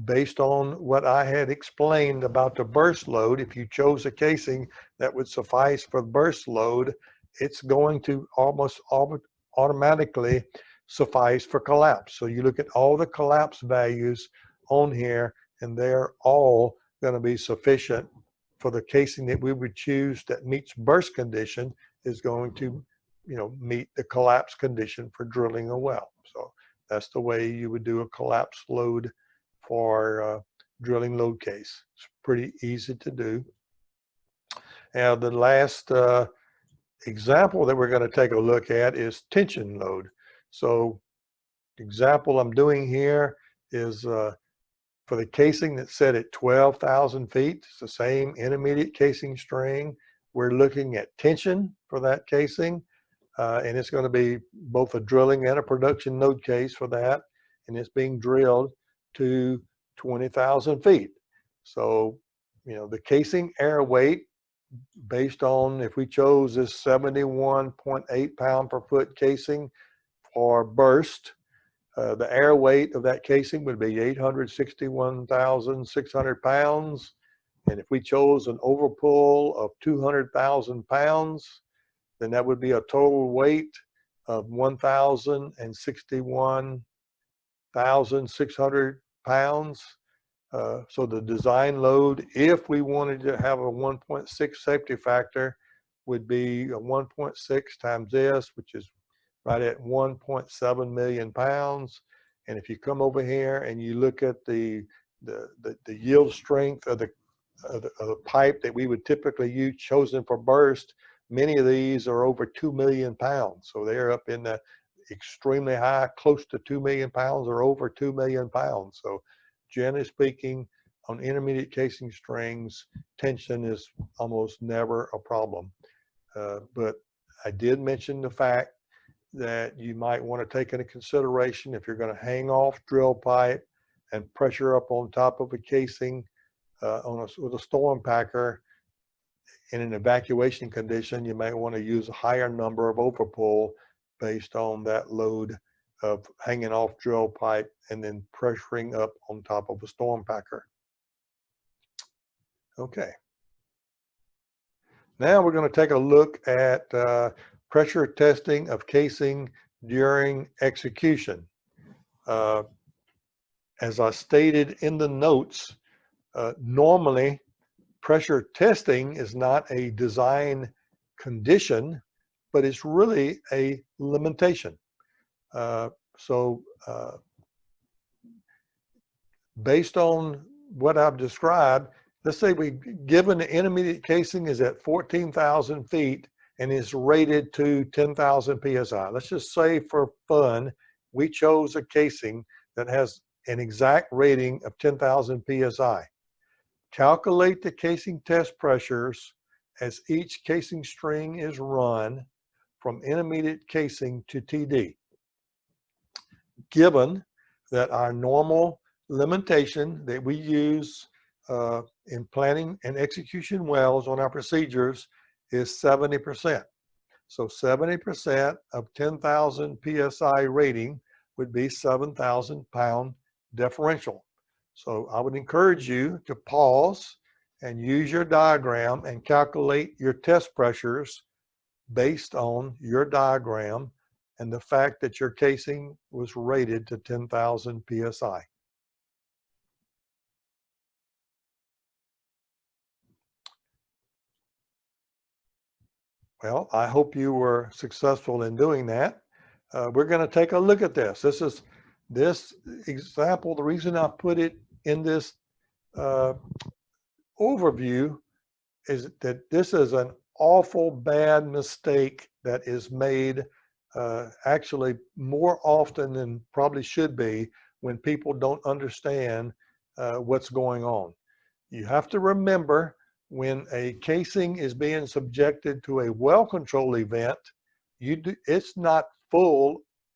Speaker 1: based on what I had explained about the burst load, if you chose a casing that would suffice for burst load, it's going to almost automatically suffice for collapse. So you look at all the collapse values on here, and they're all going to be sufficient for the casing that we would choose that meets burst condition is going to meet the collapse condition for drilling a well. So that's the way you would do a collapse load for drilling load case. It's pretty easy to do. Now the last example that we're going to take a look at is tension load. So the example I'm doing here is for the casing that's set at 12,000 feet. It's the same intermediate casing string. We're looking at tension for that casing, and it's going to be both a drilling and a production load case for that, and it's being drilled to 20,000 feet. So, the casing air weight, based on if we chose this 71.8 pound per foot casing for burst, the air weight of that casing would be 861,600 pounds. And if we chose an overpull of 200,000 pounds, then that would be a total weight of 1,061,600 pounds. So the design load, if we wanted to have a 1.6 safety factor, would be a 1.6 times this, which is right at 1.7 million pounds. And if you come over here and you look at the yield strength of the pipe that we would typically use chosen for burst, many of these are over 2 million pounds. So they're up in the extremely high, close to 2 million pounds or over 2 million pounds. So generally speaking, on intermediate casing strings, tension is almost never a problem. But I did mention the fact that you might want to take into consideration if you're going to hang off drill pipe and pressure up on top of a casing with a storm packer in an evacuation condition, you might want to use a higher number of overpull based on that load of hanging off drill pipe and then pressuring up on top of a storm packer. Okay. Now we're going to take a look at pressure testing of casing during execution. As I stated in the notes, normally pressure testing is not a design condition, but it's really a limitation. Based on what I've described, let's say given the intermediate casing is at 14,000 feet and is rated to 10,000 PSI. Let's just say for fun, we chose a casing that has an exact rating of 10,000 PSI. Calculate the casing test pressures as each casing string is run from intermediate casing to TD. Given that our normal limitation that we use in planning and execution wells on our procedures is 70%. So 70% of 10,000 PSI rating would be 7,000 pound differential. So I would encourage you to pause and use your diagram and calculate your test pressures based on your diagram and the fact that your casing was rated to 10,000 PSI. Well, I hope you were successful in doing that. We're going to take a look at this. This example, the reason I put it in this overview is that this is an awful bad mistake that is made actually more often than probably should be when people don't understand what's going on. You have to remember when a casing is being subjected to a well control event, it's not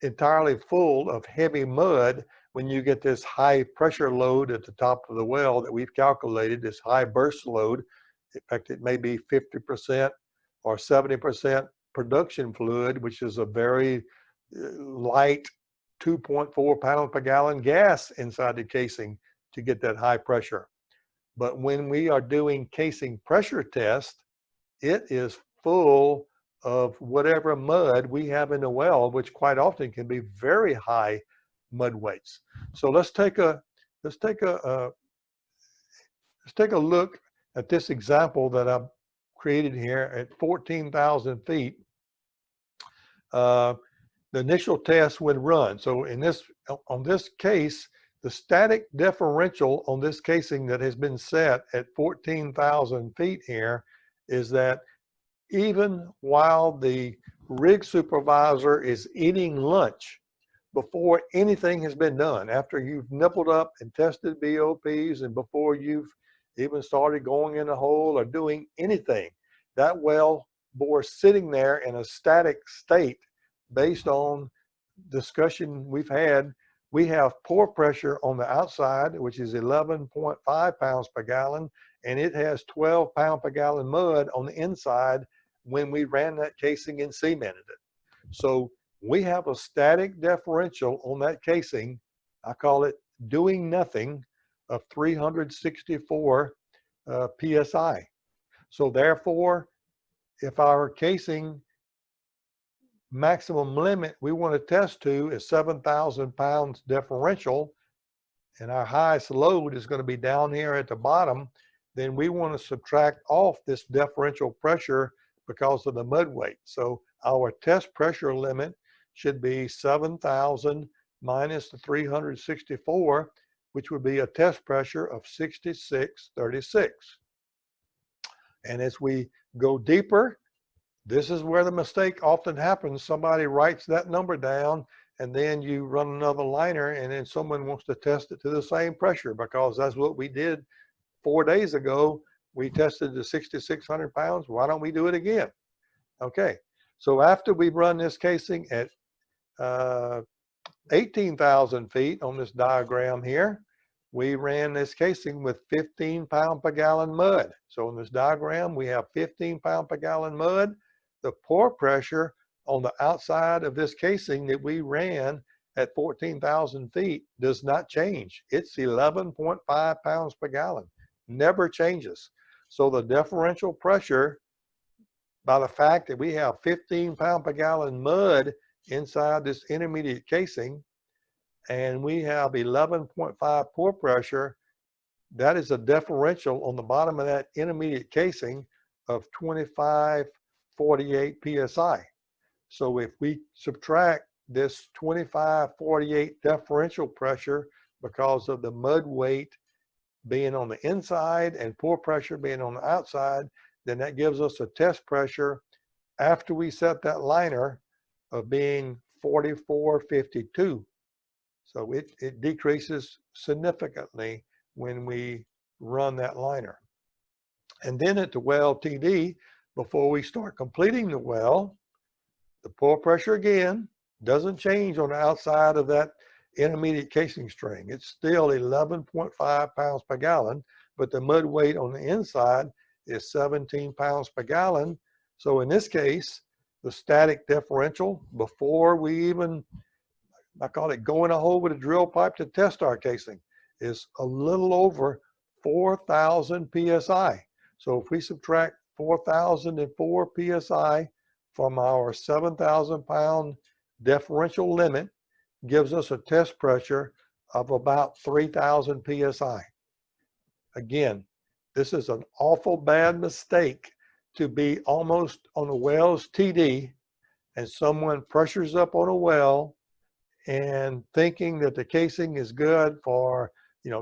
Speaker 1: entirely full of heavy mud when you get this high pressure load at the top of the well that we've calculated, this high burst load. In fact, it may be 50% or 70% production fluid, which is a very light 2.4 pound per gallon gas inside the casing to get that high pressure. But when we are doing casing pressure test, it is full of whatever mud we have in the well, which quite often can be very high mud weights. So let's take a look at this example that I've created here at 14,000 feet. the initial test would run. So on this case, the static differential on this casing that has been set at 14,000 feet here is that even while the rig supervisor is eating lunch, before anything has been done, after you've nippled up and tested BOPs and before you've even started going in a hole or doing anything, that well bore sitting there in a static state based on discussion we've had. We have pore pressure on the outside, which is 11.5 pounds per gallon, and it has 12 pound per gallon mud on the inside when we ran that casing and cemented it. So we have a static differential on that casing. I call it doing nothing, of 364 PSI. So therefore, if our casing maximum limit we want to test to is 7,000 pounds differential, and our highest load is going to be down here at the bottom, then we want to subtract off this differential pressure because of the mud weight. So our test pressure limit should be 7,000 minus the 364, which would be a test pressure of 6636. And as we go deeper, this is where the mistake often happens. Somebody writes that number down, and then you run another liner, and then someone wants to test it to the same pressure, because that's what we did 4 days ago. We tested to 6,600 pounds. Why don't we do it again? Okay, so after we run this casing at 18,000 feet on this diagram here, we ran this casing with 15 pound per gallon mud. So in this diagram, we have 15 pound per gallon mud. The pore pressure on the outside of this casing that we ran at 14,000 feet does not change. It's 11.5 pounds per gallon, never changes. So the differential pressure, by the fact that we have 15 pound per gallon mud inside this intermediate casing, and we have 11.5 pore pressure, that is a differential on the bottom of that intermediate casing of 2548 PSI. So if we subtract this 2548 differential pressure because of the mud weight being on the inside and pore pressure being on the outside, then that gives us a test pressure after we set that liner of being 4452. So it decreases significantly when we run that liner. And then at the well TD, before we start completing the well, the pore pressure again doesn't change on the outside of that intermediate casing string. It's still 11.5 pounds per gallon, but the mud weight on the inside is 17 pounds per gallon. So in this case, the static differential, before we even, I call it going a hole with a drill pipe to test our casing, is a little over 4,000 PSI. So if we subtract 4,004 PSI from our 7,000 pound differential limit, gives us a test pressure of about 3,000 PSI. Again, this is an awful bad mistake to be almost on a well's TD and someone pressures up on a well and thinking that the casing is good for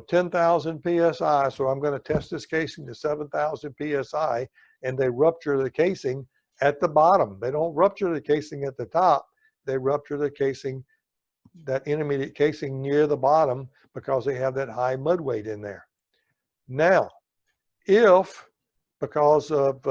Speaker 1: 10,000 PSI, so I'm going to test this casing to 7,000 PSI, and they rupture the casing at the bottom. They don't rupture the casing at the top. They rupture the casing, that intermediate casing near the bottom, because they have that high mud weight in there. Now, if because of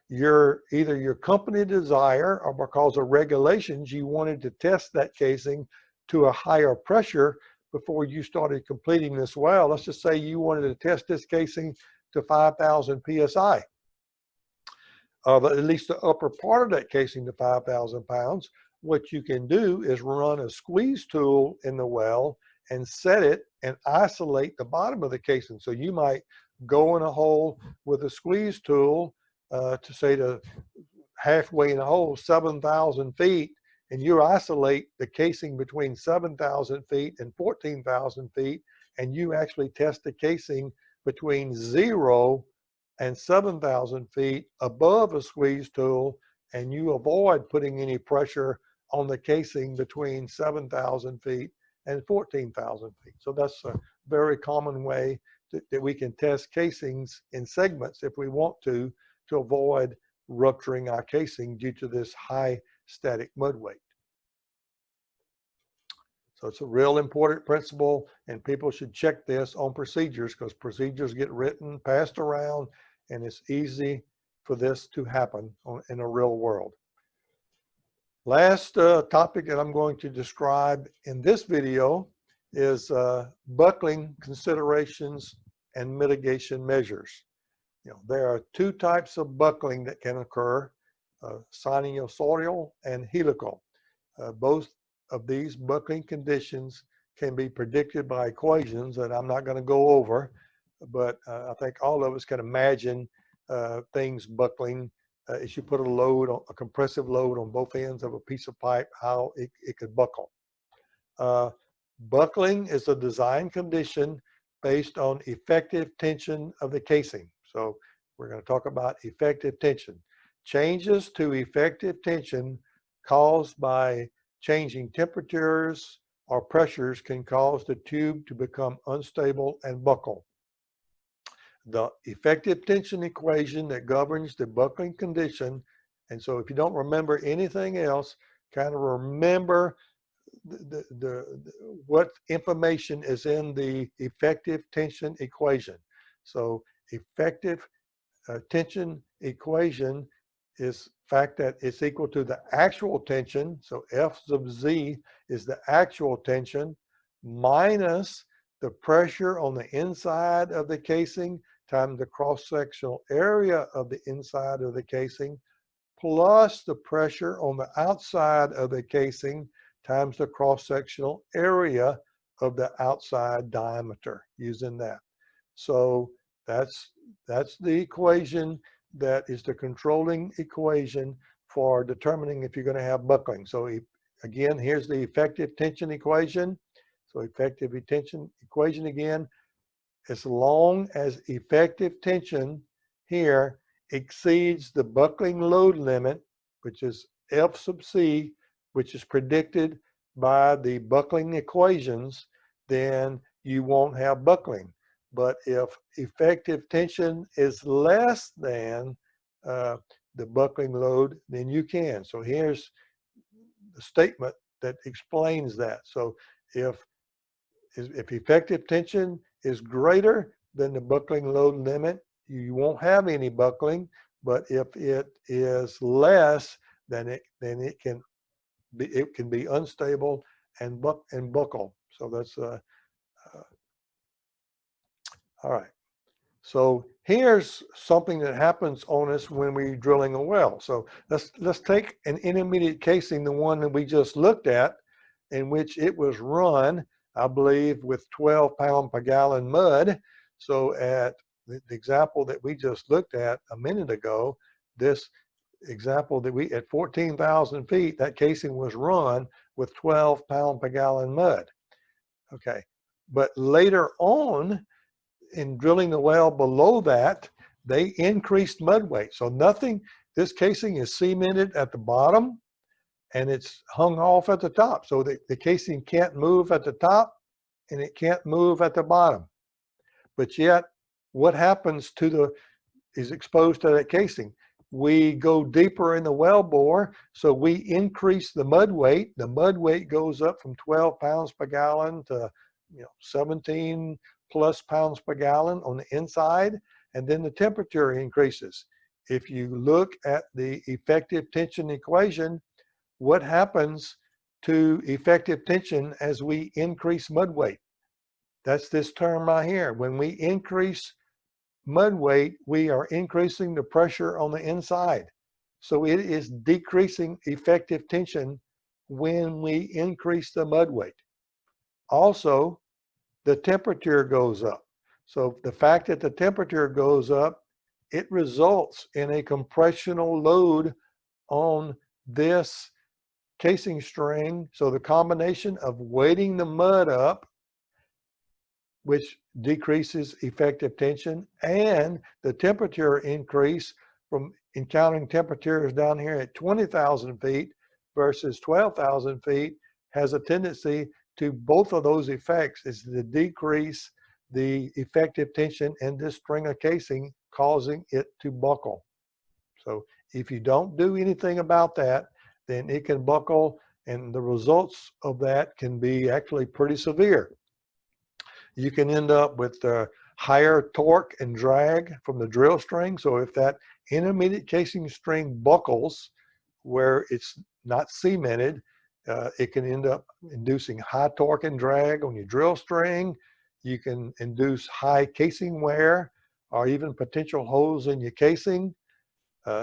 Speaker 1: either your company desire or because of regulations, you wanted to test that casing to a higher pressure before you started completing this well, let's just say you wanted to test this casing to 5,000 PSI, at least the upper part of that casing to 5,000 pounds, what you can do is run a squeeze tool in the well and set it and isolate the bottom of the casing. So you might go in a hole with a squeeze tool to say to halfway in a hole, 7,000 feet, and you isolate the casing between 7,000 feet and 14,000 feet, and you actually test the casing between 0 and 7,000 feet above a squeeze tool, and you avoid putting any pressure on the casing between 7,000 feet and 14,000 feet. So that's a very common way that we can test casings in segments if we want to avoid rupturing our casing due to this high static mud weight. So it's a real important principle, and people should check this on procedures because procedures get written, passed around, and it's easy for this to happen in a real world. Last topic that I'm going to describe in this video is buckling considerations and mitigation measures. There are two types of buckling that can occur, sinusoidal and helical. Both of these buckling conditions can be predicted by equations that I'm not going to go over, but I think all of us can imagine things buckling as you put a compressive load on both ends of a piece of pipe, how it could buckle. Buckling is a design condition based on effective tension of the casing. So we're going to talk about effective tension. Changes to effective tension caused by changing temperatures or pressures can cause the tube to become unstable and buckle. The effective tension equation that governs the buckling condition, and so if you don't remember anything else, kind of remember what information is in the effective tension equation. So effective tension equation is fact that it's equal to the actual tension. So F sub Z is the actual tension minus the pressure on the inside of the casing times the cross-sectional area of the inside of the casing plus the pressure on the outside of the casing times the cross-sectional area of the outside diameter, using that. So that's the equation that is the controlling equation for determining if you're going to have buckling. So again, here's the effective tension equation. So effective tension equation again, as long as effective tension here exceeds the buckling load limit, which is F sub C, which is predicted by the buckling equations, then you won't have buckling. But if effective tension is less than the buckling load, then you can. So here's the statement that explains that. So if effective tension is greater than the buckling load limit, you won't have any buckling. But if it is less, then it can be unstable and buckle. So that's all right. So here's something that happens on us when we're drilling a well. So let's take an intermediate casing, the one that we just looked at, in which it was run, I believe, with 12 pound per gallon mud. So at the example that we just looked at a minute ago, this example that we at 14,000 feet, that casing was run with 12 pound per gallon mud. Okay, but later on, in drilling the well below that, they increased mud weight. So this casing is cemented at the bottom and it's hung off at the top. So the casing can't move at the top and it can't move at the bottom. But yet, what happens is exposed to that casing. We go deeper in the wellbore, so we increase the mud weight. The mud weight goes up from 12 pounds per gallon to 17 plus pounds per gallon on the inside, and then the temperature increases. If you look at the effective tension equation, what happens to effective tension as we increase mud weight? That's this term right here. When we increase mud weight, we are increasing the pressure on the inside. So it is decreasing effective tension when we increase the mud weight. Also, the temperature goes up. So the fact that the temperature goes up, it results in a compressional load on this casing string. So the combination of weighting the mud up, which decreases effective tension, and the temperature increase from encountering temperatures down here at 20,000 feet versus 12,000 feet has a tendency to both of those effects, is to decrease the effective tension in this string of casing, causing it to buckle. So if you don't do anything about that, then it can buckle, and the results of that can be actually pretty severe. You can end up with higher torque and drag from the drill string. So if that intermediate casing string buckles where it's not cemented, it can end up inducing high torque and drag on your drill string. You can induce high casing wear or even potential holes in your casing.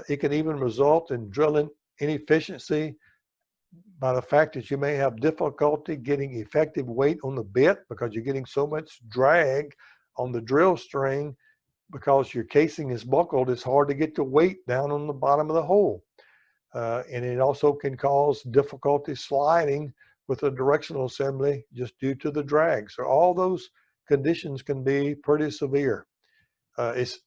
Speaker 1: It can even result in drilling inefficiency by the fact that you may have difficulty getting effective weight on the bit because you're getting so much drag on the drill string because your casing is buckled. It's hard to get the weight down on the bottom of the hole. And it also can cause difficulty sliding with the directional assembly just due to the drag. So all those conditions can be pretty severe. It's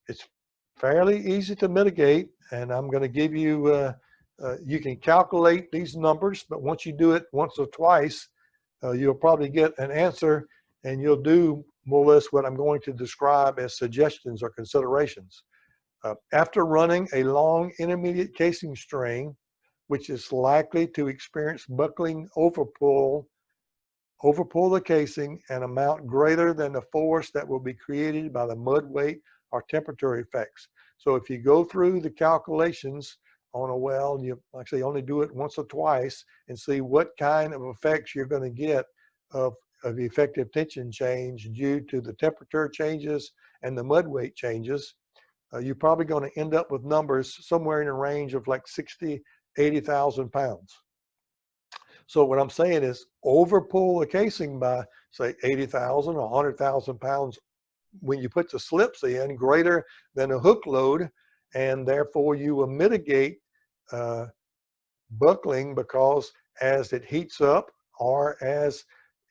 Speaker 1: fairly easy to mitigate, and I'm going to give you, you can calculate these numbers, but once you do it once or twice, you'll probably get an answer, and you'll do more or less what I'm going to describe as suggestions or considerations. After running a long intermediate casing string, which is likely to experience buckling overpull the casing an amount greater than the force that will be created by the mud weight or temperature effects. So if you go through the calculations on a well, you actually only do it once or twice and see what kind of effects you're going to get of effective tension change due to the temperature changes and the mud weight changes. You're probably going to end up with numbers somewhere in the range of like 60, 80,000 pounds. So what I'm saying is overpull the casing by say 80,000 or 100,000 pounds when you put the slips in greater than a hook load, and therefore you will mitigate buckling, because as it heats up or as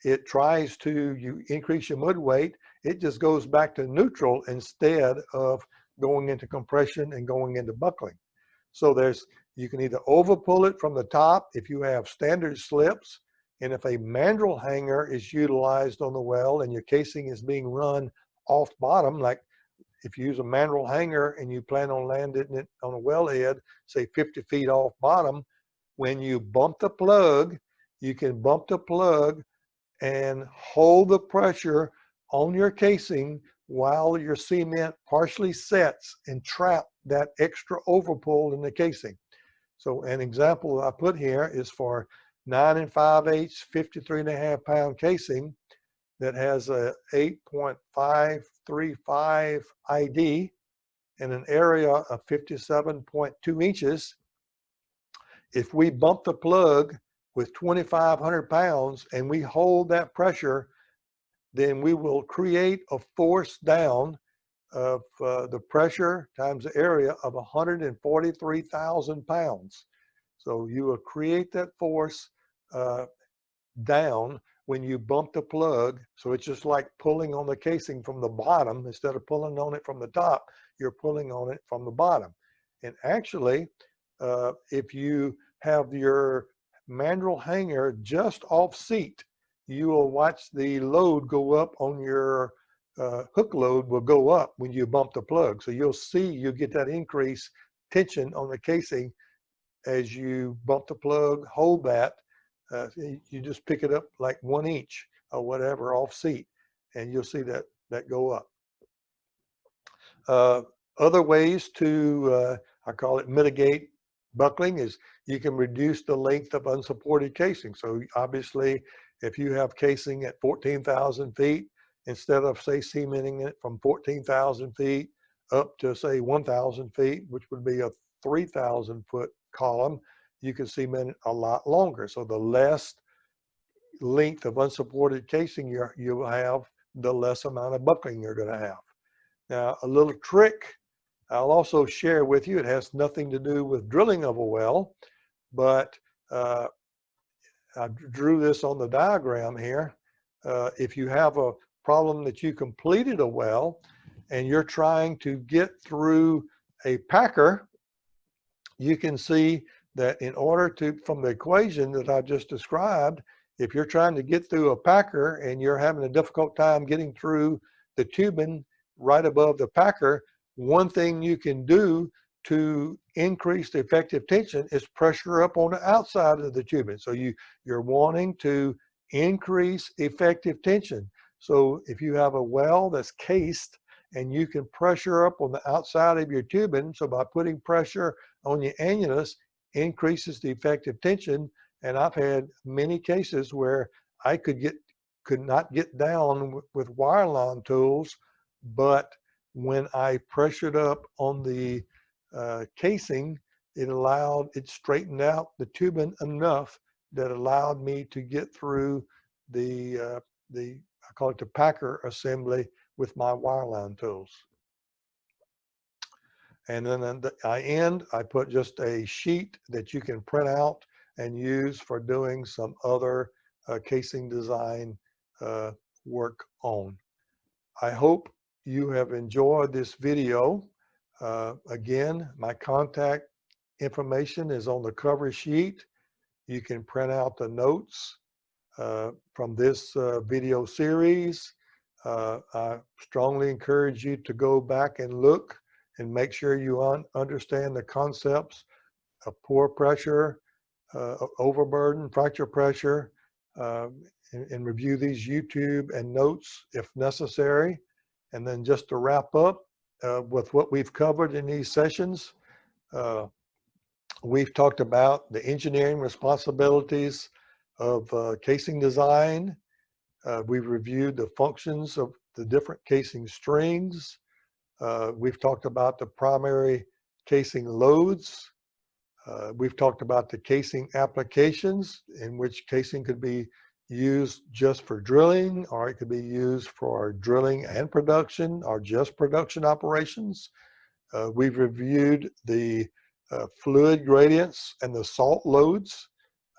Speaker 1: it tries to increase your mud weight, it just goes back to neutral instead of going into compression and going into buckling. So you can either overpull it from the top if you have standard slips, and if a mandrel hanger is utilized on the well and your casing is being run off bottom, like if you use a mandrel hanger and you plan on landing it on a wellhead, say 50 feet off bottom, when you bump the plug, you can bump the plug and hold the pressure on your casing while your cement partially sets and trap that extra overpull in the casing. So an example I put here is for 9 5/8, 53.5 pound casing that has a 8.535 ID and an area of 57.2 inches. If we bump the plug with 2,500 pounds and we hold that pressure, then we will create a force down of the pressure times the area of 143,000 pounds. So you will create that force down when you bump the plug. So it's just like pulling on the casing from the bottom. Instead of pulling on it from the top, you're pulling on it from the bottom. And actually, if you have your mandrel hanger just off seat, you will watch the load go up on your hook load will go up when you bump the plug. So you'll get that increased tension on the casing as you bump the plug, hold that. You just pick it up like 1 inch or whatever off seat, and you'll see that go up. Other ways to, I call it mitigate buckling, is you can reduce the length of unsupported casing. So obviously, if you have casing at 14,000 feet, instead of say cementing it from 14,000 feet up to say 1,000 feet, which would be a 3,000 foot column, you can cement it a lot longer. So the less length of unsupported casing you have, the less amount of buckling you're going to have. Now, a little trick I'll also share with you, it has nothing to do with drilling of a well, but I drew this on the diagram here. If you have a problem that you completed a well and you're trying to get through a packer, you can see that in order to, from the equation that I just described, if you're trying to get through a packer and you're having a difficult time getting through the tubing right above the packer, one thing you can do to increase the effective tension is pressure up on the outside of the tubing. So you're wanting to increase effective tension. So if you have a well that's cased and you can pressure up on the outside of your tubing, so by putting pressure on your annulus increases the effective tension. And I've had many cases where I could not get down with wireline tools, but when I pressured up on the casing, it straightened out the tubing enough that allowed me to get through the I call it the packer assembly with my wireline tools. And then at the end, I put just a sheet that you can print out and use for doing some other casing design work on. I hope you have enjoyed this video. Again, my contact information is on the cover sheet. You can print out the notes from this video series. I strongly encourage you to go back and look and make sure you understand the concepts of pore pressure, overburden, fracture pressure, and review these YouTube and notes if necessary. And then just to wrap up with what we've covered in these sessions, we've talked about the engineering responsibilities of casing design. We've reviewed the functions of the different casing strings. We've talked about the primary casing loads. We've talked about the casing applications, in which casing could be used just for drilling, or it could be used for drilling and production, or just production operations. We've reviewed the fluid gradients and the salt loads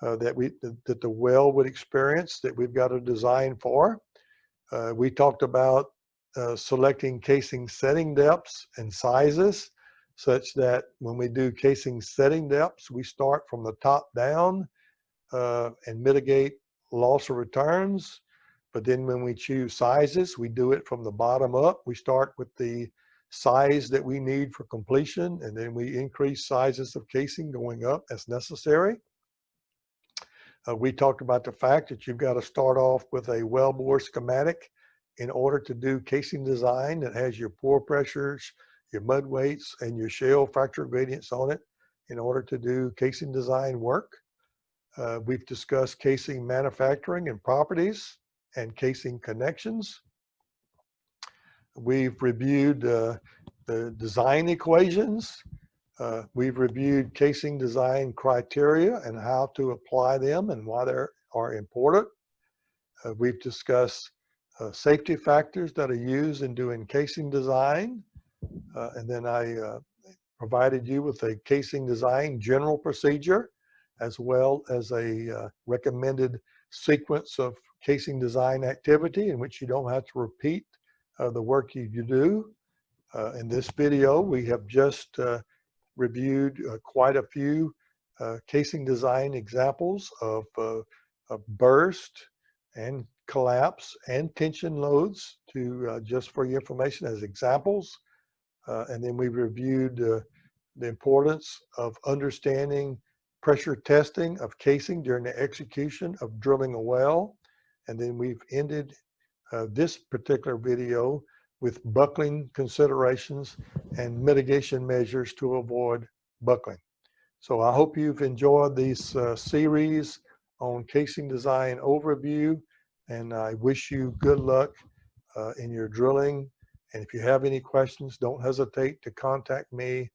Speaker 1: that the well would experience that we've got a design for. We talked about selecting casing setting depths and sizes, such that when we do casing setting depths, we start from the top down and mitigate loss of returns. But then when we choose sizes, we do it from the bottom up. We start with the size that we need for completion, and then we increase sizes of casing going up as necessary. We talked about the fact that you've got to start off with a wellbore schematic in order to do casing design that has your pore pressures, your mud weights, and your shale fracture gradients on it in order to do casing design work. We've discussed casing manufacturing and properties and casing connections. We've reviewed the design equations. We've reviewed casing design criteria and how to apply them and why they are important. We've discussed safety factors that are used in doing casing design. And then I provided you with a casing design general procedure, as well as a recommended sequence of casing design activity in which you don't have to repeat the work you do. In this video, we have just reviewed quite a few casing design examples of burst and collapse and tension loads to just for your information as examples. And then we reviewed the importance of understanding pressure testing of casing during the execution of drilling a well. And then we've ended this particular video with buckling considerations and mitigation measures to avoid buckling. So I hope you've enjoyed these series on casing design overview, and I wish you good luck in your drilling. And if you have any questions, don't hesitate to contact me.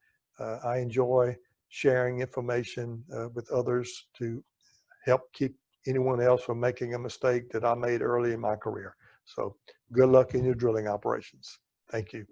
Speaker 1: I enjoy sharing information with others to help keep anyone else from making a mistake that I made early in my career. So good luck in your drilling operations. Thank you.